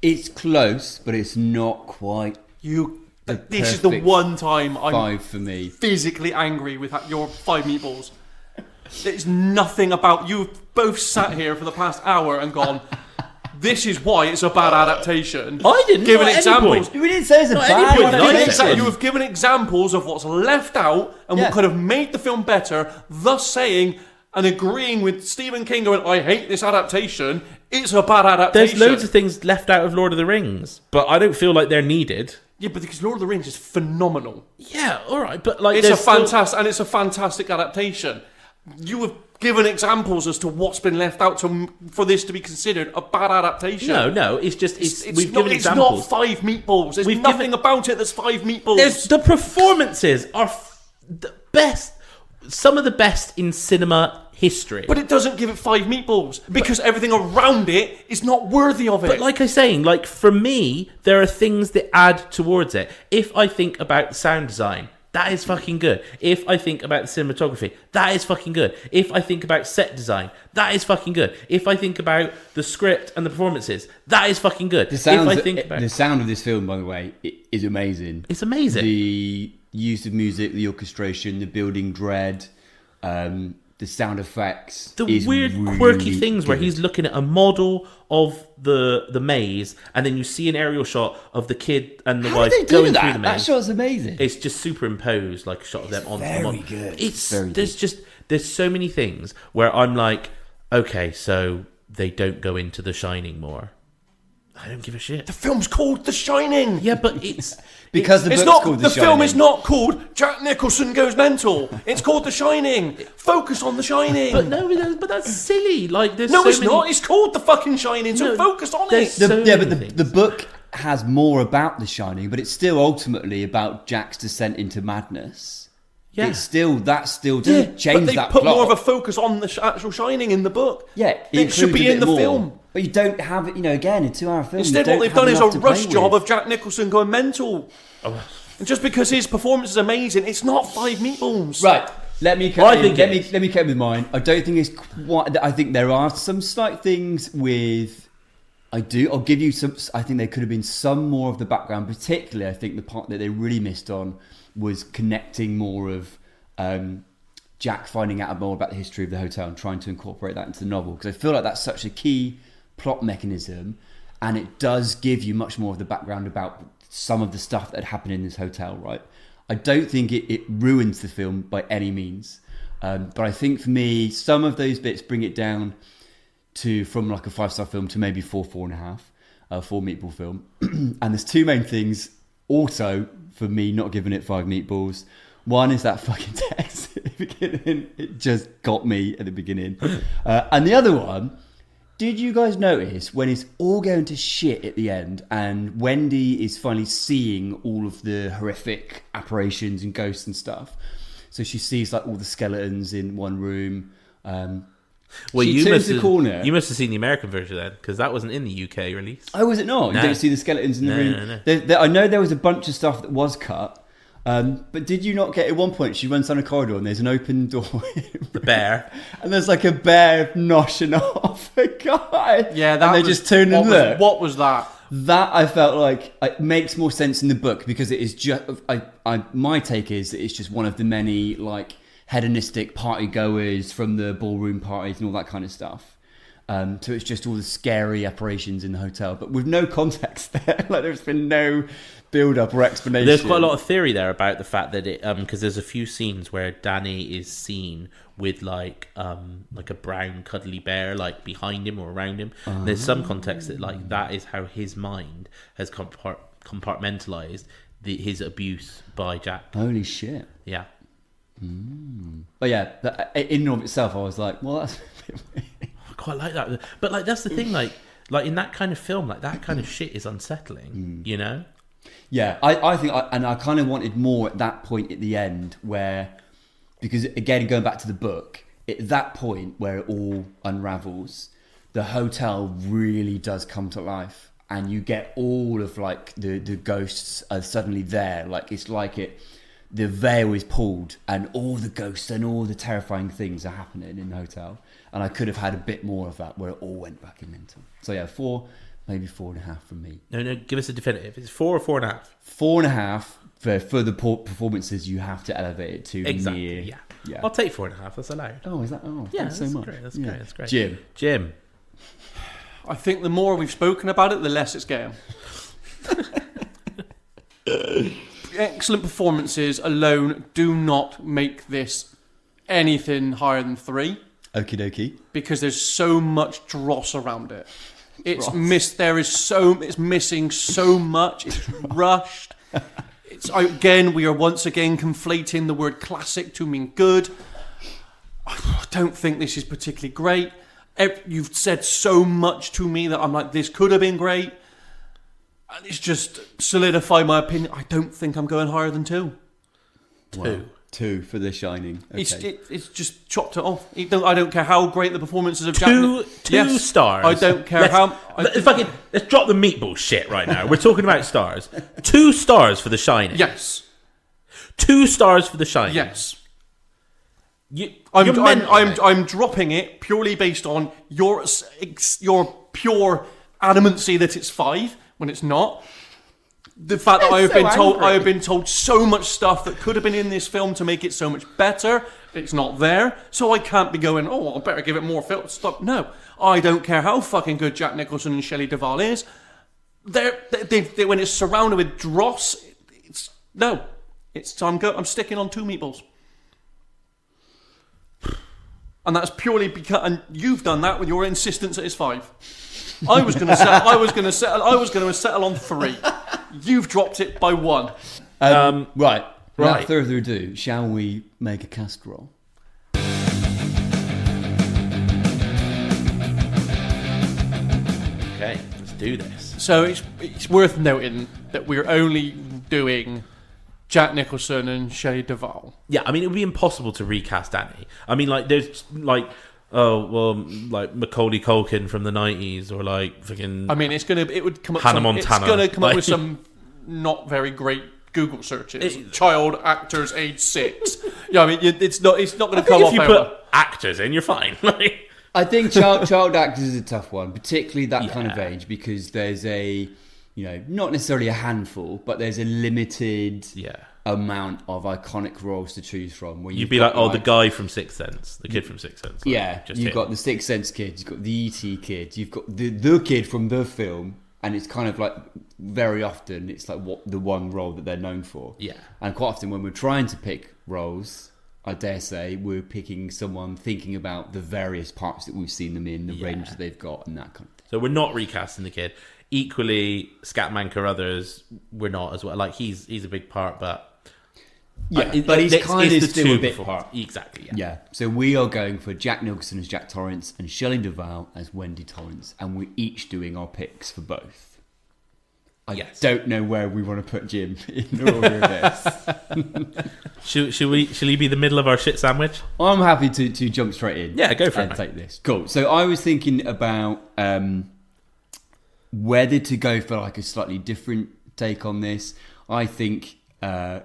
It's close, but it's not quite. This is the perfect one time I'm 5 for me. physically angry with your 5 meatballs. There's nothing about you've both sat here for the past hour and gone, this is why it's a bad adaptation. I didn't. Given Not at any examples. point. We didn't say it's a Not bad any point did I adaptation. say it. You have given examples of what's left out and what could have made the film better, thus saying and agreeing with Stephen King going, I hate this adaptation, it's a bad adaptation. There's loads of things left out of Lord of the Rings, but I don't feel like they're needed. Yeah, but because Lord of the Rings is phenomenal. Yeah, all right, but like It's a there's still- fantastic adaptation. You have given examples as to what's been left out for this to be considered a bad adaptation. No, it's just we've not, given it's examples. not 5 meatballs. There's We've nothing given- about it that's 5 meatballs. The performances are the best, some of the best in cinema history. But it doesn't give it 5 meatballs because everything around it is not worthy of it. But like I was saying, like for me, there are things that add towards it. If I think about the sound design, that is fucking good. If I think about the cinematography, that is fucking good. If I think about set design, that is fucking good. If I think about the script and the performances, that is fucking good. The sound If of this film, by the way, is amazing. It's amazing. The use of music, the orchestration, the building dread, the sound effects. The is weird, really quirky things where good. he's looking at a model of the maze, and then you see an aerial shot of the kid and the How wife did they do going that? through the That maze. shot's amazing. It's just superimposed, like a shot of them on the model. Good. It's very there's so many things where I'm like, okay, so they don't go into The Shining more. I don't give a shit. the film's called The Shining. Yeah, but it's Because the It's book's not. called The film Shining. is not called Jack Nicholson Goes Mental. It's called The Shining. Focus on The Shining. but that's silly. Like there's no, so it's many, not. It's called The fucking Shining. So No, focus on it. there's so But many things. the book has more about The Shining, but it's still ultimately about Jack's descent into madness. Yeah. It's still doesn't change but they that put plot. more of a focus on the actual Shining in the book. Yeah, it should includes be a in bit the more. film. But you don't have it, again, in 2-hour film. Instead, you what don't they've have done is a enough to rush play job with. of Jack Nicholson going mental. And just because his performance is amazing, it's not 5 meatballs. Right. Let me I think it is. let me come with mine. I don't think it's quite. I think there are some slight things with. I'll give you some. I think there could have been some more of the background. Particularly, I think the part that they really missed on was connecting more of Jack finding out more about the history of the hotel and trying to incorporate that into the novel. Because I feel like that's such a key plot mechanism, and it does give you much more of the background about some of the stuff that had happened in this hotel, right? I don't think it ruins the film by any means. But I think for me, some of those bits bring it down from like a 5-star film to maybe 4.5, 4 meatball film. And there's 2 main things also for me not giving it 5 meatballs. One is that fucking text at the beginning. It just got me at the beginning. And the other one, did you guys notice when it's all going to shit at the end and Wendy is finally seeing all of the horrific apparitions and ghosts and stuff? So she sees like all the skeletons in one room. Well, she you turns must the corner. You must have seen the American version then, because that wasn't in the UK release. Oh, was it not? No. You don't see the skeletons in the room? No. I know there was a bunch of stuff that was cut. But did you not get at one point she runs down a corridor and there's an open door The bear. and there's like a bear noshing off a guy? Yeah, and they just turn and look. What was that? That I felt like it makes more sense in the book because it is just. My take is that it's just one of the many like hedonistic party goers from the ballroom parties and all that kind of stuff. So it's just all the scary apparitions in the hotel, but with no context there. Like there's been no build-up or explanation. There's quite a lot of theory there about the fact that it because there's a few scenes where Danny is seen with like a brown cuddly bear like behind him or around him. And there's some context that like that is how his mind has compartmentalized his abuse by Jack. Holy shit! Yeah. But yeah, in and of itself, I was like, well, that's. I quite like that, but like that's the thing, like in that kind of film, like that kind of shit is unsettling, you know. Yeah, I think, I kind of wanted more at that point at the end where, because again, going back to the book, at that point where it all unravels, the hotel really does come to life, and you get all of like the ghosts are suddenly there. Like it's like the veil is pulled, and all the ghosts and all the terrifying things are happening in the hotel. And I could have had a bit more of that where it all went back in mental. So yeah, 4, maybe 4.5 from me. No, give us a definitive. It's 4 or 4.5. 4.5 for the performances. You have to elevate it to Exactly. near. Yeah. I'll take 4.5. That's allowed. Oh, is that? Oh, Yeah, thanks so that's much. great. That's Yeah. great. That's great. Jim. I think the more we've spoken about it, the less it's getting. Excellent performances alone do not make this anything higher than 3. Okie dokie. Because there's so much dross around it. It's Dross. it's missing so much. It's rushed. We are once again conflating the word classic to mean good. don't think this is particularly great. You've said so much to me that I'm like, this could have been great. And it's just solidified my opinion. I don't think I'm going higher than 2. Wow. 2 for The Shining. Okay. It's just chopped it off. I don't care how great the performances of Jack. Two stars. I don't care let's drop the meatball shit right now. We're talking about stars. 2 stars for The Shining. Yes. 2 stars for The Shining. Yes. I'm I'm dropping it purely based on your pure adamancy that it's 5 when it's not. The fact that I have been told so much stuff that could have been in this film to make it so much better. It's not there, so I can't be going, I better give it more film. Stop. No, I don't care how fucking good Jack Nicholson and Shelley Duvall is. They when it's surrounded with dross, I'm sticking on 2 meatballs. And that's purely because, and you've done that with your insistence that it's 5. I was going to settle on 3. You've dropped it by 1. Right. Without further ado, shall we make a cast roll? Okay, let's do this. So it's worth noting that we're only doing Jack Nicholson and Shelley Duvall. Yeah, I mean, it would be impossible to recast Annie. I mean, like, there's, like, like Macaulay Culkin from the 90s, or, like, fucking... I mean, it would come up... Hannah Montana. It's going to come up with some not very great Google searches. Child actors age 6. Yeah, I mean, it's not going to come off... If you put actors in, you're fine. I think child actors is a tough one, particularly that kind of age, because there's a... not necessarily a handful, but there's a limited amount of iconic roles to choose from. Where you'd be like, the guy from Sixth Sense, the kid from Sixth Sense. You've got the Sixth Sense kid, you've got the E.T. kid, you've got the kid from the film, and it's kind of like, very often, it's like the one role that they're known for. Yeah. And quite often when we're trying to pick roles, I dare say, we're picking someone thinking about the various parts that we've seen them in, the range that they've got, and that kind of thing. So we're not recasting the kid. Equally, Scatman Carruthers, we're not as well. Like, he's a big part, but but he's kind of still a bit part. Exactly. Yeah. So we are going for Jack Nicholson as Jack Torrance and Shelley Duvall as Wendy Torrance, and we're each doing our picks for both. I don't know where we want to put Jim in the order of this. Shall he be the middle of our shit sandwich? I'm happy to jump straight in. Yeah, go for it. And take this. Cool. So I was thinking about whether to go for like a slightly different take on this. I think a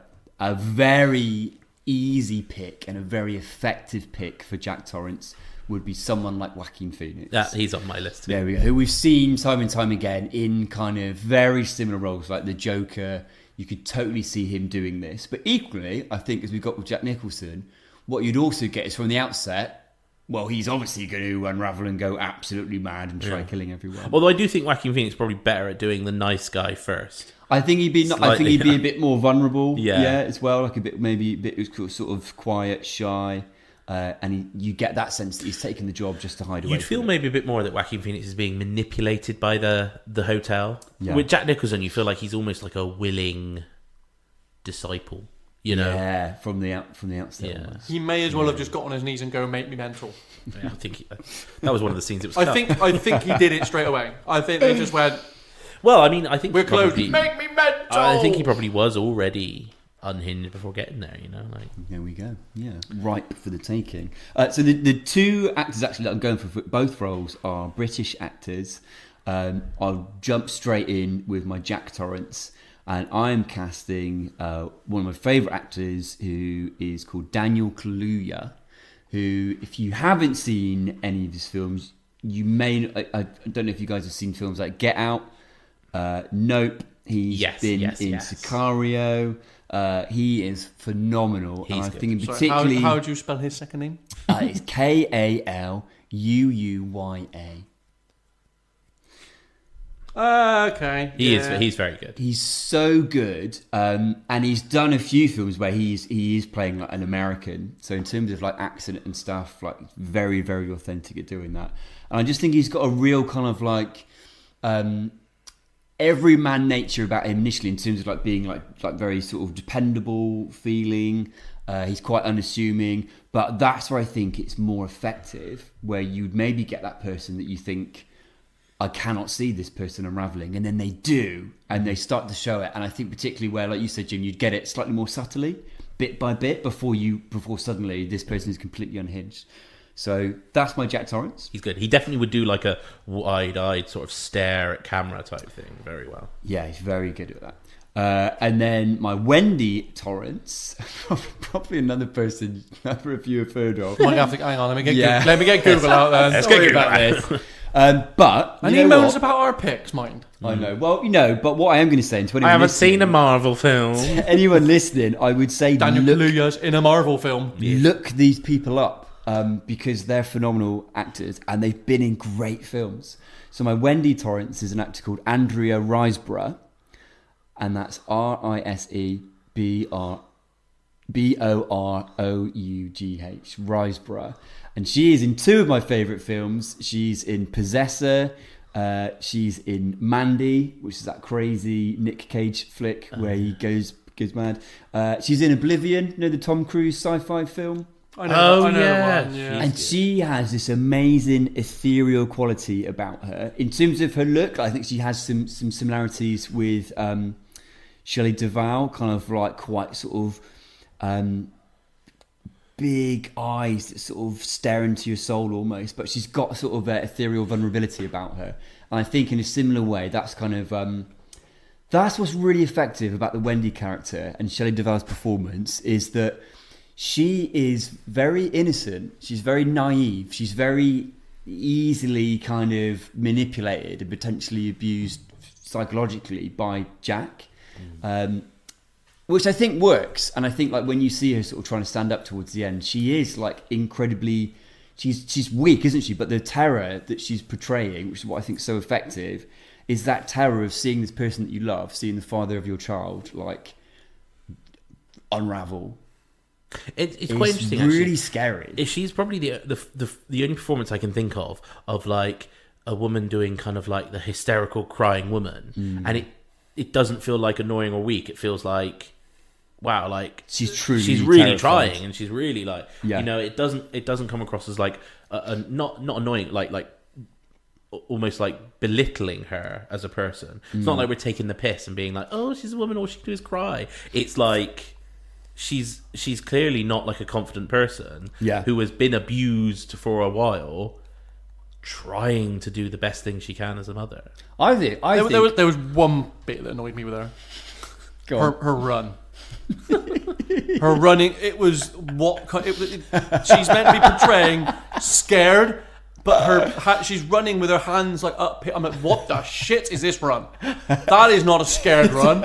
very easy pick and a very effective pick for Jack Torrance would be someone like Joaquin Phoenix. Yeah, he's on my list too. There we go. Who we've seen time and time again in kind of very similar roles, like the Joker. You could totally see him doing this. But equally, I think as we got with Jack Nicholson, what you'd also get is from the outset, well, he's obviously going to unravel and go absolutely mad and try killing everyone. Although I do think Joaquin Phoenix is probably better at doing the nice guy first. I think he'd be a bit more vulnerable. Yeah, as well, like a bit sort of quiet, shy. And you get that sense that he's taken the job just to hide away. You'd feel maybe a bit more that Joaquin Phoenix is being manipulated by the hotel. Yeah. With Jack Nicholson, you feel like he's almost like a willing disciple. Yeah, from the outset. Yeah. Almost. He may as well have just got on his knees and go, "Make me mental." Yeah, I think that was one of the scenes. It was. I think he did it straight away. I think they just went. Well, I mean, I think we're close. Make me mental. I think he probably was already unhinged before getting there, like. There we go. Yeah, ripe for the taking. So the two actors actually that I'm going for both roles are British actors. I'll jump straight in with my Jack Torrance, and I'm casting one of my favourite actors, who is called Daniel Kaluuya, who, if you haven't seen any of his films, you may... I don't know if you guys have seen films like Get Out, Nope, he's been in Sicario. He is phenomenal. He's and I good. think in particularly... How would you spell his second name? It's Kaluuya. Okay. He's very good. He's so good, and he's done a few films where he is playing like an American. So in terms of like accent and stuff, like very, very authentic at doing that. And I just think he's got a real kind of like everyman nature about him initially, in terms of like being like very sort of dependable feeling. He's quite unassuming, but that's where I think it's more effective, where you'd maybe get that person that you think, I cannot see this person unraveling, and then they do, and they start to show it. And I think particularly where, like you said, Jim, you'd get it slightly more subtly, bit by bit, before suddenly this person is completely unhinged. So that's my Jack Torrance. He's good. He definitely would do like a wide-eyed sort of stare at camera type thing very well. Yeah, he's very good at that. And then my Wendy Torrance, probably another person neither of you have heard of. Hang on, let me get Google out then. Let's get Google about this. But and he moans about our picks, mind. I know. Well, but what I am going to say, I haven't seen a Marvel film. Anyone listening, I would say Daniel Kaluuya's in a Marvel film. Look these people up because they're phenomenal actors and they've been in great films. So my Wendy Torrance is an actor called Andrea Riseborough, and that's Riseborugh, Riseborough. And she is in two of my favourite films. She's in Possessor. She's in Mandy, which is that crazy Nick Cage flick where he goes mad. She's in Oblivion, the Tom Cruise sci-fi film. I know the one, yeah. And she has this amazing ethereal quality about her. In terms of her look, I think she has some similarities with Shelley Duvall, kind of like quite sort of big eyes that sort of stare into your soul almost, but she's got sort of ethereal vulnerability about her. And I think in a similar way, that's kind of that's what's really effective about the Wendy character and Shelley Duvall's performance, is that she is very innocent, she's very naive, she's very easily kind of manipulated and potentially abused psychologically by Jack. Which I think works, and I think like when you see her sort of trying to stand up towards the end, she is like incredibly, she's weak, isn't she? But the terror that she's portraying, which is what I think is so effective, is that terror of seeing this person that you love, seeing the father of your child, like unravel. It's quite interesting. Really actually. Scary. She's probably the only performance I can think of like a woman doing kind of like the hysterical crying woman, and it doesn't feel like annoying or weak. It feels like, wow, like she's really terrified. trying, and she's really like, it doesn't come across as like not annoying, like almost like belittling her as a person. It's not like we're taking the piss and being like, oh, she's a woman, all she can do is cry. It's like she's clearly not like a confident person who has been abused for a while, trying to do the best thing she can as a mother. I think there was one bit that annoyed me with her. Her run. Her running. It was she's meant to be portraying scared, but she's running with her hands like up. I'm like, what the shit is this run? That is not a scared run.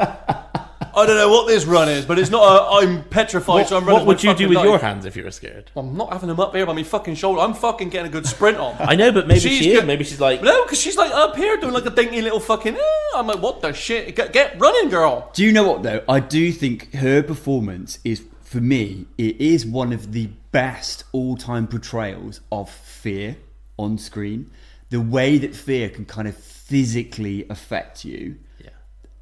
I don't know what this run is, but it's not I'm petrified, so I'm running. What would you do with your hands if you were scared? I'm not having them up here by my fucking shoulder. I'm fucking getting a good sprint on. I know, but maybe she is. Maybe she's like... No, because she's like up here doing like a dainty little fucking... I'm like, what the shit? Get running, girl. Do you know what, though? I do think her performance is, for me, it is one of the best all-time portrayals of fear on screen. The way that fear can kind of physically affect you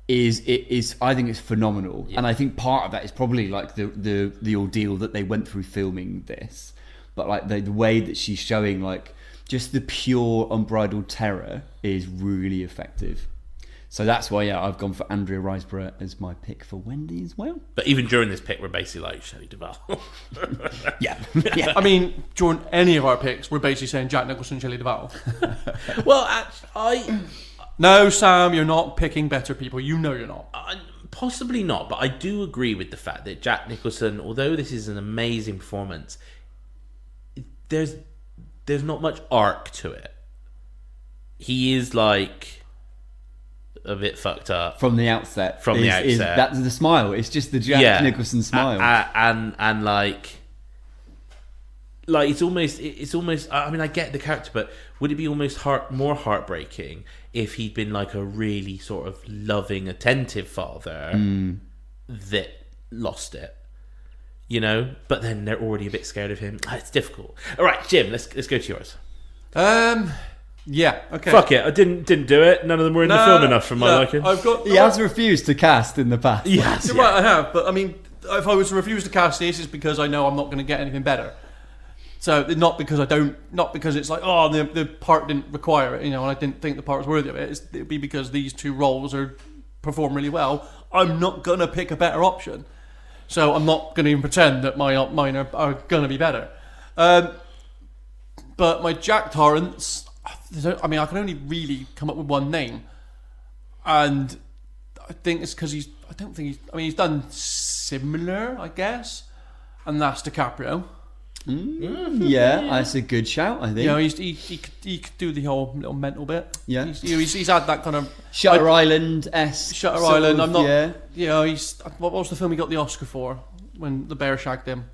is I think it's phenomenal, and I think part of that is probably like the ordeal that they went through filming this, but like the way that she's showing like just the pure unbridled terror is really effective. So that's why I've gone for Andrea Riseborough as my pick for Wendy as well. But even during this pick, we're basically like Shelley Duvall. yeah. I mean, during any of our picks, we're basically saying Jack Nicholson, Shelley Duvall. Well, No, Sam, you're not picking better people. You know you're not. Possibly not, but I do agree with the fact that Jack Nicholson, although this is an amazing performance, there's not much arc to it. He is like a bit fucked up from the outset. That's the smile. It's just the Jack Nicholson smile, and like it's almost. I mean, I get the character, but would it be almost more heartbreaking if he'd been like a really sort of loving, attentive father that lost it? You know, but then they're already a bit scared of him. It's difficult. All right, Jim, let's go to yours. Yeah. Okay. Fuck it, I didn't do it. None of them were in the film enough for my liking. I've got. He has refused to cast in the past. Yes, You're right, I have. But I mean, if I was to refuse to cast this, it's because I know I'm not going to get anything better. So not because it's like, oh, the part didn't require it, and I didn't think the part was worthy of it. It'd be because these two roles perform really well. I'm not gonna pick a better option, so I'm not gonna even pretend that mine are gonna be better. But my Jack Torrance, I mean, I can only really come up with one name, and I think it's because he's done similar, I guess, and that's DiCaprio. Yeah, that's a good shout, I think. He could do the whole little mental bit. Yeah. He's had that kind of Shutter Island-esque. Shutter Island. Of, I'm not. Yeah. What was the film he got the Oscar for when the bear shagged him?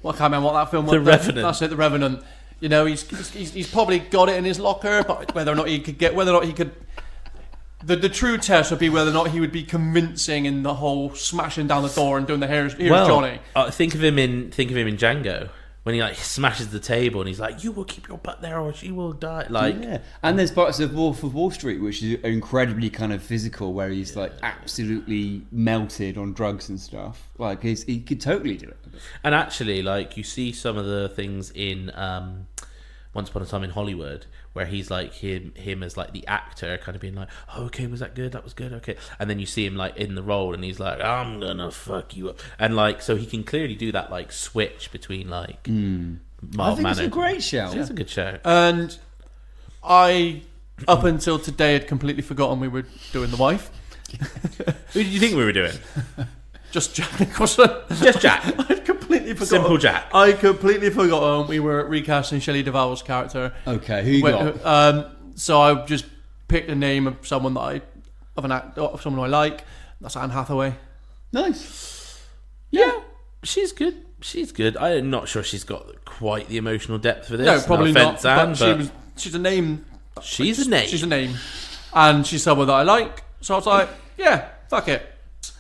Well, I can't remember what that film was. The Revenant. That's it, The Revenant. He's probably got it in his locker, but whether or not he could. The true test would be whether or not he would be convincing in the whole smashing down the door and doing the here's Johnny. Think of him in Django when he like smashes the table and he's like, "You will keep your butt there, or she will die." Like, yeah. And there's parts of Wolf of Wall Street which is incredibly kind of physical, where he's like absolutely melted on drugs and stuff. Like he could totally do it. and actually, like you see some of the things in Once Upon a Time in Hollywood, where he's like him as like the actor kind of being like, oh, okay, was that good? That was good, okay. And then you see him like in the role and he's like, I'm gonna fuck you up. And like, so he can clearly do that like switch between like I think it's a great show. It's a good show. And I, up until today, had completely forgotten we were doing The Wife. Who did you think we were doing? Just Jack Nicholson. Just Jack. I'd completely forgotten. Simple Jack. I completely forgotten we were recasting Shelley Duvall's character. Okay, who you got? So I just picked a name of someone of someone who I like. That's Anne Hathaway. Nice. Yeah, she's good. She's good. I'm not sure she's got quite the emotional depth for this. No, probably no not. offense, Anne, but she's a name. She's a name. She's a name, and she's someone that I like. So I was like, yeah, fuck it.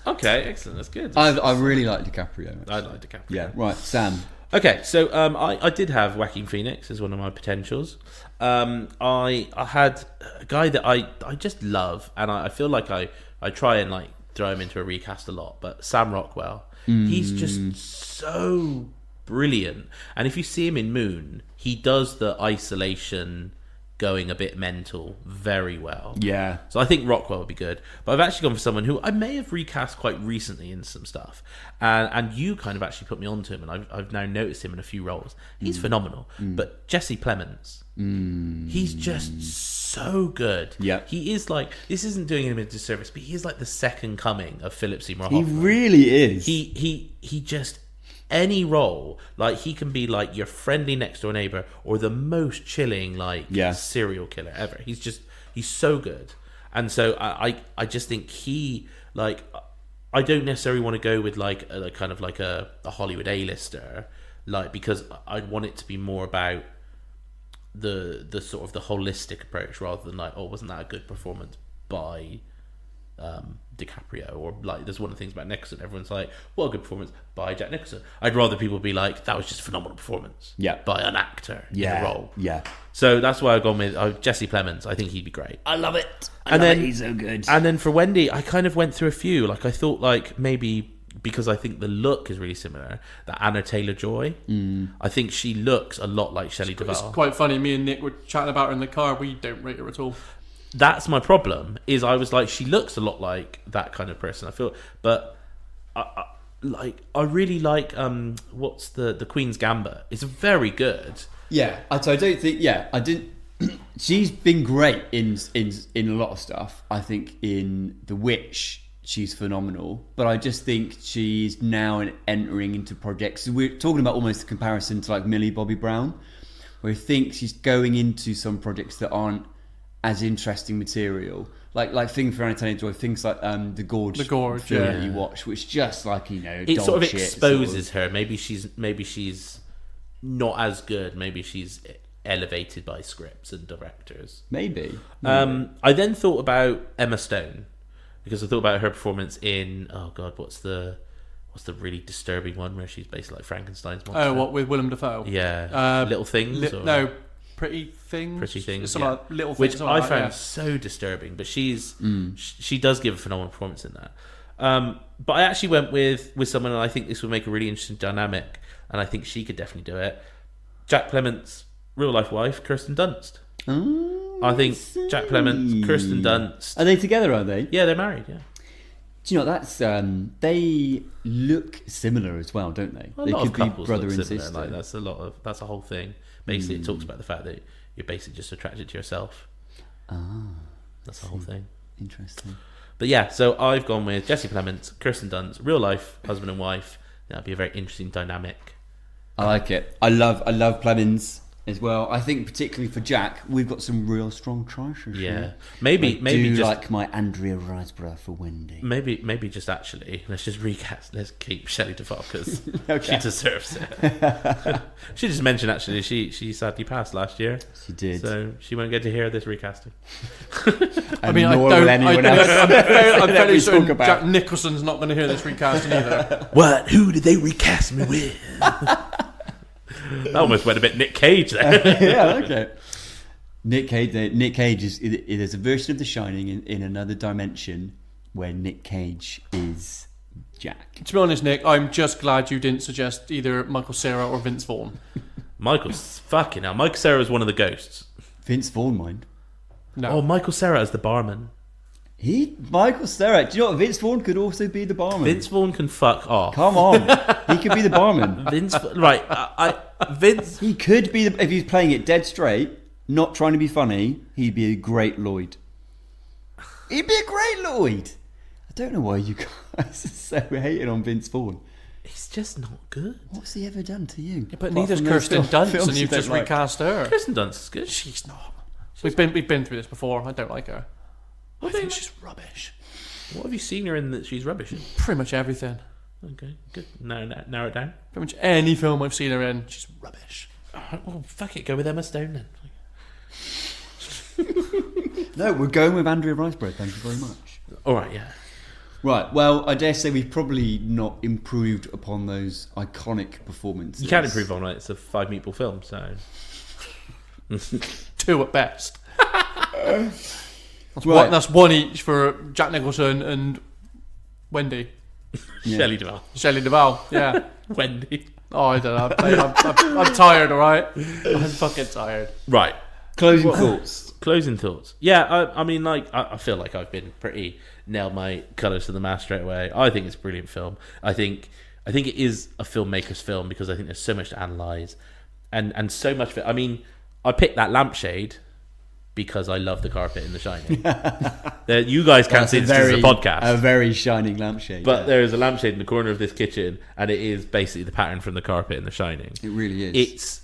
Okay, excellent. That's good. I really like DiCaprio. I like DiCaprio. Yeah, right, Sam. Okay, so I did have Joaquin Phoenix as one of my potentials. I had a guy that I just love, and I feel like I try and like throw him into a recast a lot, but Sam Rockwell, he's just so brilliant. And if you see him in Moon, he does the isolation, going a bit mental very well. Yeah. So I think Rockwell would be good. But I've actually gone for someone who I may have recast quite recently in some stuff. And you kind of actually put me onto him, and I've now noticed him in a few roles. He's phenomenal. But Jesse Plemons, he's just so good. Yeah. He is like, this isn't doing him a disservice, but he is like the second coming of Philip Seymour He Hoffman. really is. He just, any role, like he can be like your friendly next door neighbor or the most chilling like serial killer ever. He's so good. And so I just think he, like, I don't necessarily want to go with like a kind of like a Hollywood A-lister, like, because I want it to be more about the sort of the holistic approach rather than like, oh, wasn't that a good performance by DiCaprio, or like there's one of the things about Nicholson, everyone's like, what a good performance by Jack Nicholson. I'd rather people be like, that was just a phenomenal performance by an actor in a role. So that's why I've gone with Jesse Plemons. I think he'd be great. I love it. He's so good. And then for Wendy, I kind of went through a few. Like I thought, like maybe because I think the look is really similar, that Anna Taylor-Joy, I think she looks a lot like Shelley Duvall. It's quite funny. Me and Nick were chatting about her in the car. We don't rate her at all. That's my problem, is I was like, she looks a lot like that kind of person, I feel. But I really like what's the Queen's Gambit. It's very good. Yeah, I don't think. Yeah, I didn't. She's been great in a lot of stuff. I think in The Witch, she's phenomenal. But I just think she's now entering into projects. We're talking about almost a comparison to like Millie Bobby Brown, where I think she's going into some projects that aren't as interesting material, like things for Anna Taylor-Joy, things like the Gorge film that you watch, which just like, you know, it sort of shit, exposes her. Maybe she's not as good. Maybe she's elevated by scripts and directors. Maybe. I then thought about Emma Stone, because I thought about her performance in what's the really disturbing one where she's basically like Frankenstein's monster. Oh, what, with Willem Dafoe? Yeah, Little Things. Pretty Things. Pretty Things, Some yeah. like little Which things. I like found that, so disturbing, but she does give a phenomenal performance in that. But I actually went with someone, and I think this would make a really interesting dynamic, and I think she could definitely do it. Jack Clement's real life wife, Kirsten Dunst. I think Jack Clement, Kirsten Dunst. Are they together? Are they? Yeah, they're married. Yeah. Do you know that's they look similar as well, don't they? A They lot of couples brother look and similar. sister. Like that's a whole thing. Basically, it talks about the fact that you're basically just attracted to yourself. That's the whole thing. Interesting. But yeah, so I've gone with Jesse Plemons, Kirsten Dunst, real life husband and wife. That'd be a very interesting dynamic. I like it. I love Plemons as well. I think particularly for Jack, we've got some real strong choices. Yeah, here. maybe do just like my Andrea Riseborough for Wendy. maybe just actually let's just recast. Let's keep Shelley Duvall because Okay. she deserves it. She just mentioned actually she sadly passed last year. She did. So she won't get to hear this recasting. I mean, nor will anyone else. I'm that fairly we certain talk about. Jack Nicholson's not going to hear this recasting either. What? Who did they recast me with? That almost went a bit Nick Cage there. Yeah, okay. Nick Cage is there's a version of The Shining in another dimension where Nick Cage is Jack. To be honest, Nick, I'm just glad you didn't suggest either Michael Cera or Vince Vaughn. Michael's fucking hell. Michael Cera is one of the ghosts. Vince Vaughn, mind. No. Oh, Michael Cera as the barman. Michael Cera. Do you know what? Vince Vaughn could also be the barman. Vince Vaughn can fuck off. Come on, he could be the barman. Vince. He could be if he's playing it dead straight, not trying to be funny. He'd be a great Lloyd. He'd be a great Lloyd. I don't know why you guys are so hating on Vince Vaughn. He's just not good. What's he ever done to you? But Apart neither's from those Kirsten Dunst, films and you you've don't just like? recast her. Kirsten Dunst is good. She's not. We've been through this before. I don't like her. I think she's rubbish. What have you seen her in that she's rubbish in? Pretty much everything. Okay, good. Narrow it down. Pretty much any film I've seen her in, she's rubbish. Oh, fuck it. Go with Emma Stone then. No, we're going with Andrea Riseborough. Thank you very much. All right, yeah. Right. Well, I dare say we've probably not improved upon those iconic performances. You can't improve on it. It's a 5 meatball film, so... 2 at best. Right. That's one each for Jack Nicholson and Wendy. Yeah. Shelley Duvall. Shelley Duvall, yeah. Wendy. Oh, I don't know. I'm tired, alright? I'm fucking tired. Right. Closing thoughts. Closing thoughts. Yeah, I mean, like, I feel like I've been pretty nailed my colours to the mast straight away. I think it's a brilliant film. I think it is a filmmaker's film because I think there's so much to analyse and so much of it. I mean, I picked that lampshade because I love the carpet in The Shining. You guys can't see this as a podcast. A very shining lampshade. But there is a lampshade in the corner of this kitchen, and it is basically the pattern from the carpet in The Shining. It really is.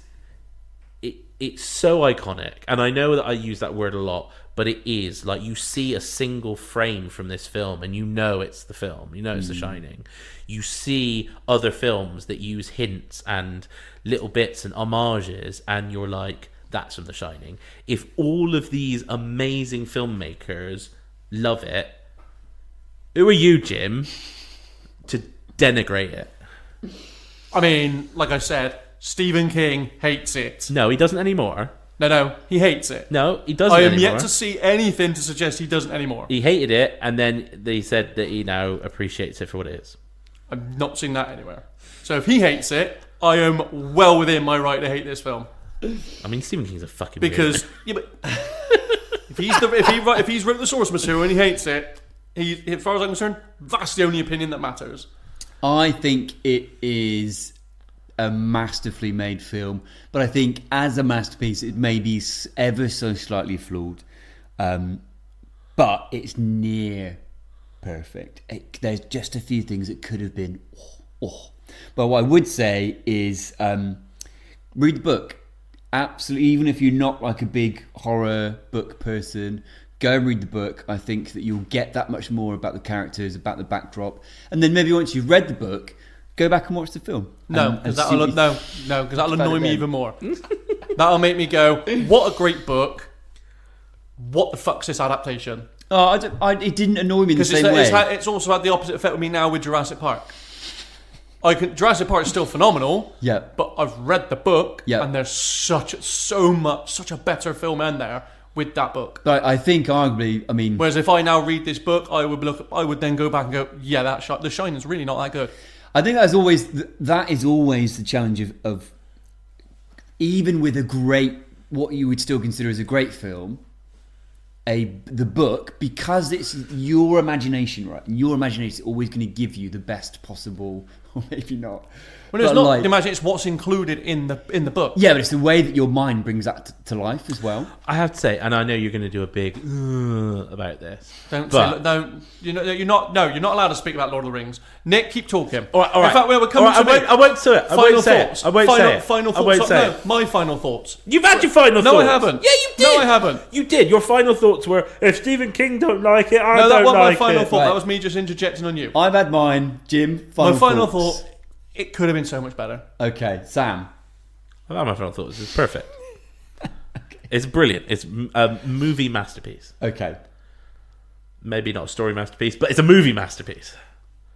It's so iconic, and I know that I use that word a lot, but it is like you see a single frame from this film, and you know it's the film. You know it's The Shining. You see other films that use hints and little bits and homages, and you're like, that's from The Shining. If all of these amazing filmmakers love it, who are you, Jim, to denigrate it? I mean, like I said, Stephen King hates it. No, he doesn't anymore. No, he hates it. No, he doesn't I am anymore. yet to see anything to suggest he doesn't anymore. He hated it, and then they said that he now appreciates it for what it is. I'm not seeing that anywhere. So if he hates it, I am well within my right to hate this film. I mean, Stephen King's a fucking Because weirdo. yeah, but if he's wrote the source material and he hates it, as far as I'm concerned, that's the only opinion that matters. I think it is a masterfully made film, but I think as a masterpiece, it may be ever so slightly flawed, but it's near perfect. There's just a few things that could have been. But what I would say is read the book. Absolutely, even if you're not like a big horror book person, go and read the book. I think that you'll get that much more about the characters, about the backdrop, and then maybe once you've read the book, go back and watch the film. No, because that'll annoy me even more. That'll make me go, "What a great book! What the fuck's this adaptation?" It didn't annoy me in the same way. It's also had the opposite effect with me now with Jurassic Park. Jurassic Park is still phenomenal. Yeah. But I've read the book, Yeah. and there's such a better film in there with that book. I think arguably, I mean, Whereas if I now read this book, I would then go back and go, yeah, The Shining's really not that good. I think that is always the challenge of even with a great, what you would still consider as a great film, the book, because it's your imagination, right? And your imagination is always going to give you the best possible, or maybe not. Well, it's But not. Imagine it's what's included in the book. Yeah, but it's the way that your mind brings that to life as well. I have to say, and I know you're going to do a big about this. Don't but- say, no. You're not allowed to speak about Lord of the Rings. Nick, keep talking. All right. In fact, we're coming to I won't say it. I final won't say thoughts. it. I won't say it. Final I thoughts. won't say No, it. my final thoughts. You've had your final No, thoughts. I haven't. Yeah, you did. No, I haven't. You did. Your final thoughts were, if Stephen King don't like it, I No, that don't wasn't my like final it. thought. Right. That was me just interjecting on you. I've had mine, Jim. My final thoughts. thought. It could have been so much better. Okay, Sam. I've had my final thoughts. It's perfect. It's brilliant. It's a movie masterpiece. Okay. Maybe not a story masterpiece, but it's a movie masterpiece.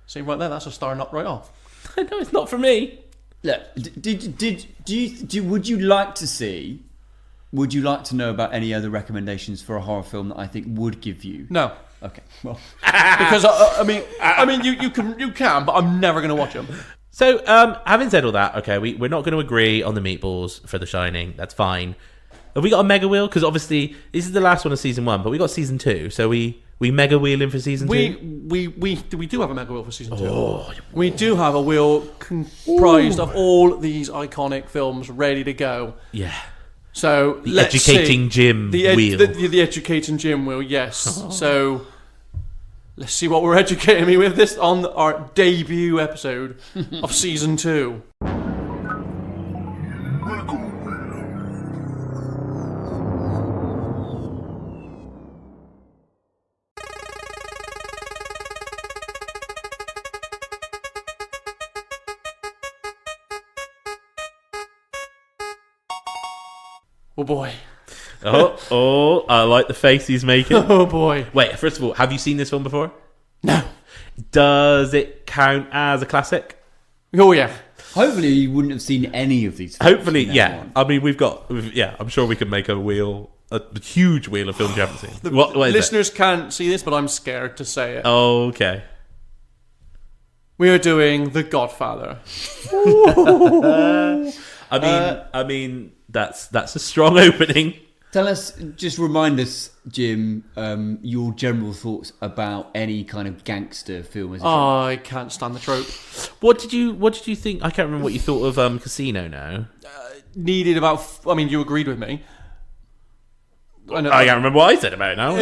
See right there, that's a star knocked right off. No, it's not for me. Look, would you like to see? Would you like to know about any other recommendations for a horror film that I think would give you? No, Okay. Well, because I mean, you can, but I'm never going to watch them. So, having said all that, okay, we're not going to agree on the meatballs for The Shining. That's fine. Have we got a mega wheel? Because obviously this is the last one of season 1, but we got season 2. So we mega wheel in for season 2. We do have a mega wheel for season 2. Oh, We do have a wheel comprised of all these iconic films ready to go. yeah. So The let's educating see. Jim wheel. The educating Jim wheel, yes. So let's see what we're educating me with this on our debut episode of season 2. Oh boy. Oh, I like the face he's making. Oh boy. Wait, first of all, have you seen this film before? No. Does it count as a classic? Oh yeah. hopefully you wouldn't have seen any of these films. Hopefully, from yeah. now on. I mean, yeah, I'm sure we could make a huge wheel of films you haven't seen. What is Listeners can't see this, but I'm scared to say it. it? Oh, okay. We are doing The Godfather. I mean, that's a strong opening. Just remind us, Jim, your general thoughts about any kind of gangster film as a genre. I can't stand the trope. What did you think? I can't remember what you thought of Casino now. Needed about. I mean, you agreed with me. I can't remember what I said about it now.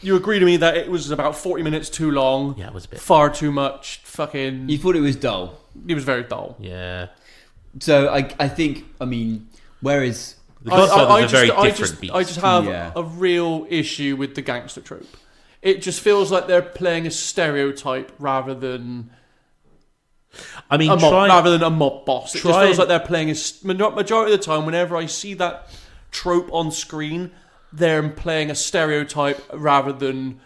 You agreed with me that it was about 40 minutes too long. Yeah, it was a bit. Far too much. Fucking. You thought it was dull. It was very dull. Yeah. So I think, I mean, whereas... The Godfather's a very different beast. I just have Yeah. a real issue with the gangster trope. It just feels like they're playing a stereotype rather than I mean, rather than a mob boss. It just try feels and- like they're playing majority of the time. Whenever I see that trope on screen, they're playing a stereotype rather than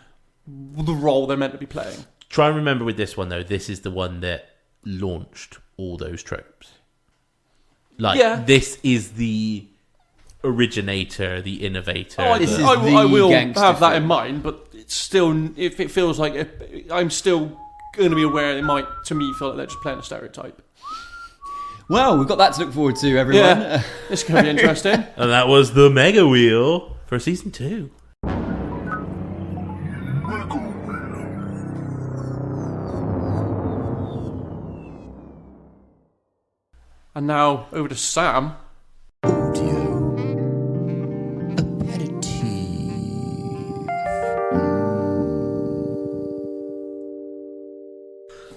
the role they're meant to be playing. Try and remember with this one though. This is the one that launched all those tropes. Like, Yeah. this is the originator, the innovator. Oh, This is I the will gangster have that film. in mind, but it's still, if it feels like I'm still going to be aware, it might, to me, feel like they're just playing a stereotype. Well, we've got that to look forward to, everyone. Yeah, it's going to be interesting. And that was the Mega Wheel for season 2. And now over to Sam. Audio aperitif.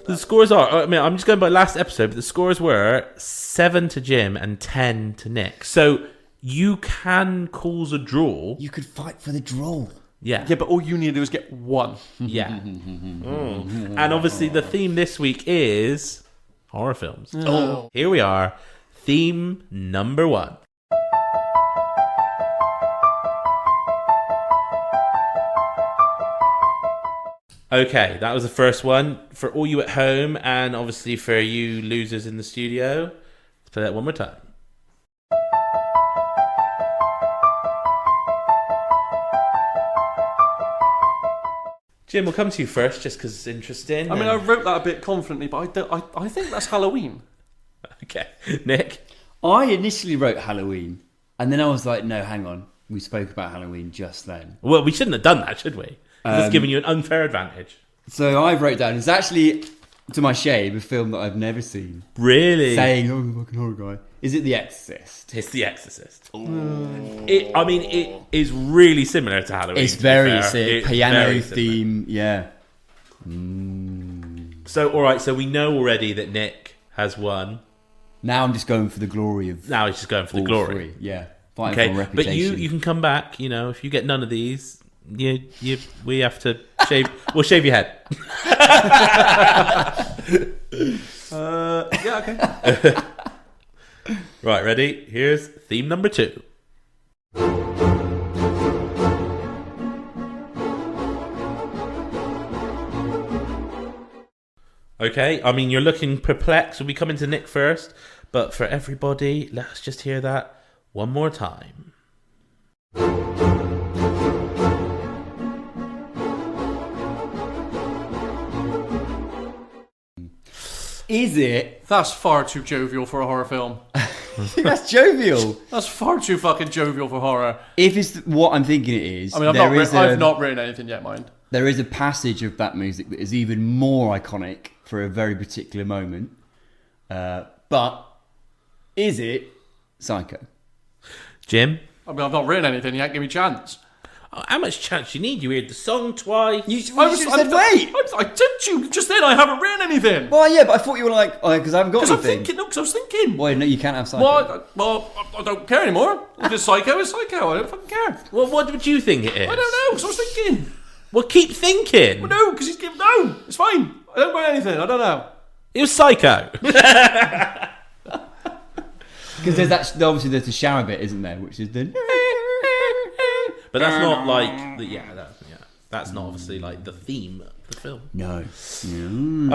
The scores are, I mean, I'm just going by last episode, but the scores were 7 to Jim and 10 to Nick. So you can cause a draw. You could fight for the draw. Yeah. Yeah, but all you need to do is get one. Yeah. And obviously the theme this week is horror films. Oh. Here we are. Theme number 1. Okay, that was the first one. For all you at home, and obviously for you losers in the studio, let's play that one more time. Jim, we'll come to you first, just because it's interesting. I mean, I wrote that a bit confidently, but I think that's Halloween. Okay. Nick? I initially wrote Halloween, and then I was like, no, hang on. We spoke about Halloween just then. Well, we shouldn't have done that, should we? It's giving you an unfair advantage. So I wrote down, it's actually, to my shame, a film that I've never seen. Really? Saying, oh, I'm a fucking horror guy. Is it The Exorcist? It's The Exorcist. It is really similar to Halloween. It's very It's piano very similar. theme, yeah. So, all right, so we know already that Nick has won. Now I'm just going for the glory of Now he's just going for the all glory. three. Yeah, fighting for Okay, but reputation. you can come back. You know, if you get none of these, we have to shave. We'll shave your head. Yeah, okay. Right, ready? Here's theme number 2. Okay, I mean, you're looking perplexed. We'll be coming to Nick first, but for everybody, let's just hear that one more time. Is it? That's far too jovial for a horror film. I think that's jovial. That's far too fucking jovial for horror. If it's what I'm thinking it is, I mean, I've not written anything yet, mind. There is a passage of that music that is even more iconic for a very particular moment. But is it Psycho? Jim? I mean, I've not written anything yet. Give me a chance. Oh, how much chance you need? You heard the song twice. You should have said wait. I told you just then I haven't written anything. Well, yeah, but I thought you were like, because I haven't got Because anything. I was thinking. Well, no, you can't have Psycho. Well, I don't care anymore. If it's Psycho, it's Psycho. I don't fucking care. Well, what would you think it is? I don't know, because I was thinking. Well, keep thinking. Well, no, because no, it's fine. I don't write anything. I don't know. It was Psycho. Because obviously there's the shower bit, isn't there? Which is the... But that's not like that's not obviously like the theme of the film. No.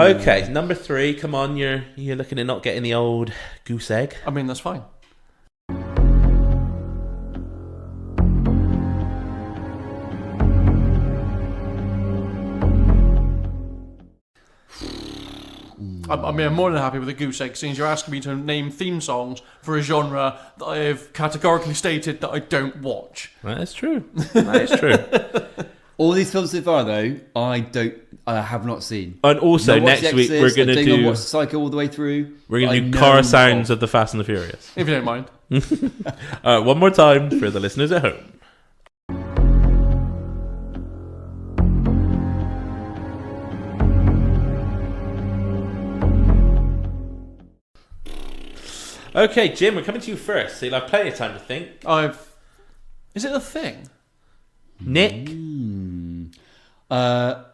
Okay, number 3. Come on, you're looking at not getting the old goose egg. I mean, that's fine. I'm more than happy with the goose egg, since you're asking me to name theme songs for a genre that I have categorically stated that I don't watch. That is true. That is true. All these films so far, though, I have not seen. And also next week we're going to do. Watch Psycho all the way through. We're going to do car sounds of the Fast and the Furious. If you don't mind. One more time for the listeners at home. Okay, Jim, we're coming to you first, so you'll have plenty of time to think. Is it a thing? Nick? I'm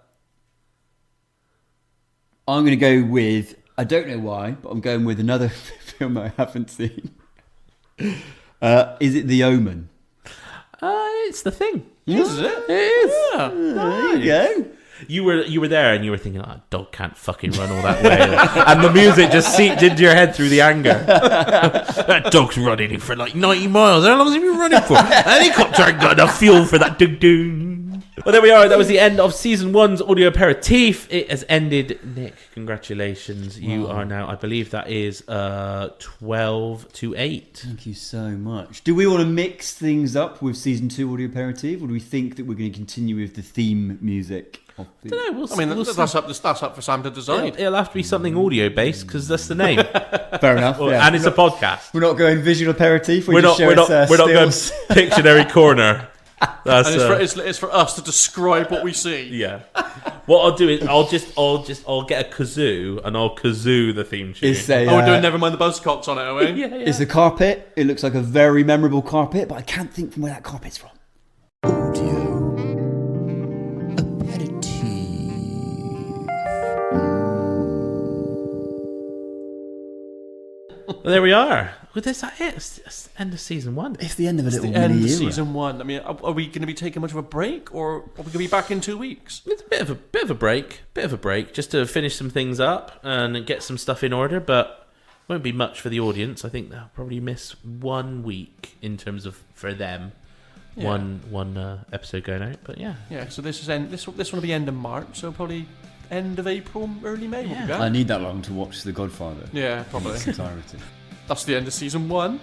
going to go with, I don't know why, but I'm going with another film I haven't seen. Is it The Omen? It's the thing. Is it? It is. Yeah. There you go. You were there and you were thinking, oh, dog can't fucking run all that way. And the music just seeped into your head through the anger. That dog's running for like 90 miles. How long has he been running for? That helicopter ain't got enough fuel for that ding. Well, there we are. That was the end of season 1's audio aperitif. It has ended. Nick, congratulations. You are now, I believe that is 12-8. Thank you so much. Do we want to mix things up with season 2 audio aperitif, or do we think that we're going to continue with the theme music? I don't know. I mean, that's up for Sam to decide. It'll have to be something audio based because that's the name. Fair enough. Yeah. And it's a podcast. We're not going visual aperitif. We're not going Pictionary corner. That's, and it's for us to describe what we see. Yeah. What I'll do is I'll get a kazoo and I'll kazoo the theme tune. We're doing Nevermind the Buzzcocks on it, are we? Yeah. It's a carpet. It looks like a very memorable carpet, but I can't think from where that carpet's from. Audio aperitif. Well, there we are. Well, is that it? It's the end of season 1. It's the end of a little The end mini of era. season 1. I mean, are we going to be taking much of a break, or are we going to be back in 2 weeks? It's a bit of a break, just to finish some things up and get some stuff in order. But won't be much for the audience. I think they'll probably miss 1 week in terms of for them. Yeah. One episode going out, but yeah. Yeah. So this will be end of March. So probably end of April, early May. We'll be back. I need that long to watch The Godfather. Yeah, In probably. its entirety. That's the end of season 1.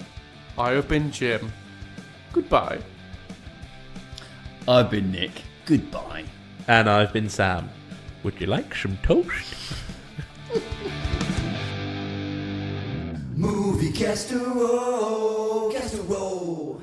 I have been Jim. Goodbye. I've been Nick. Goodbye. And I've been Sam. Would you like some toast? Movie casserole, casserole.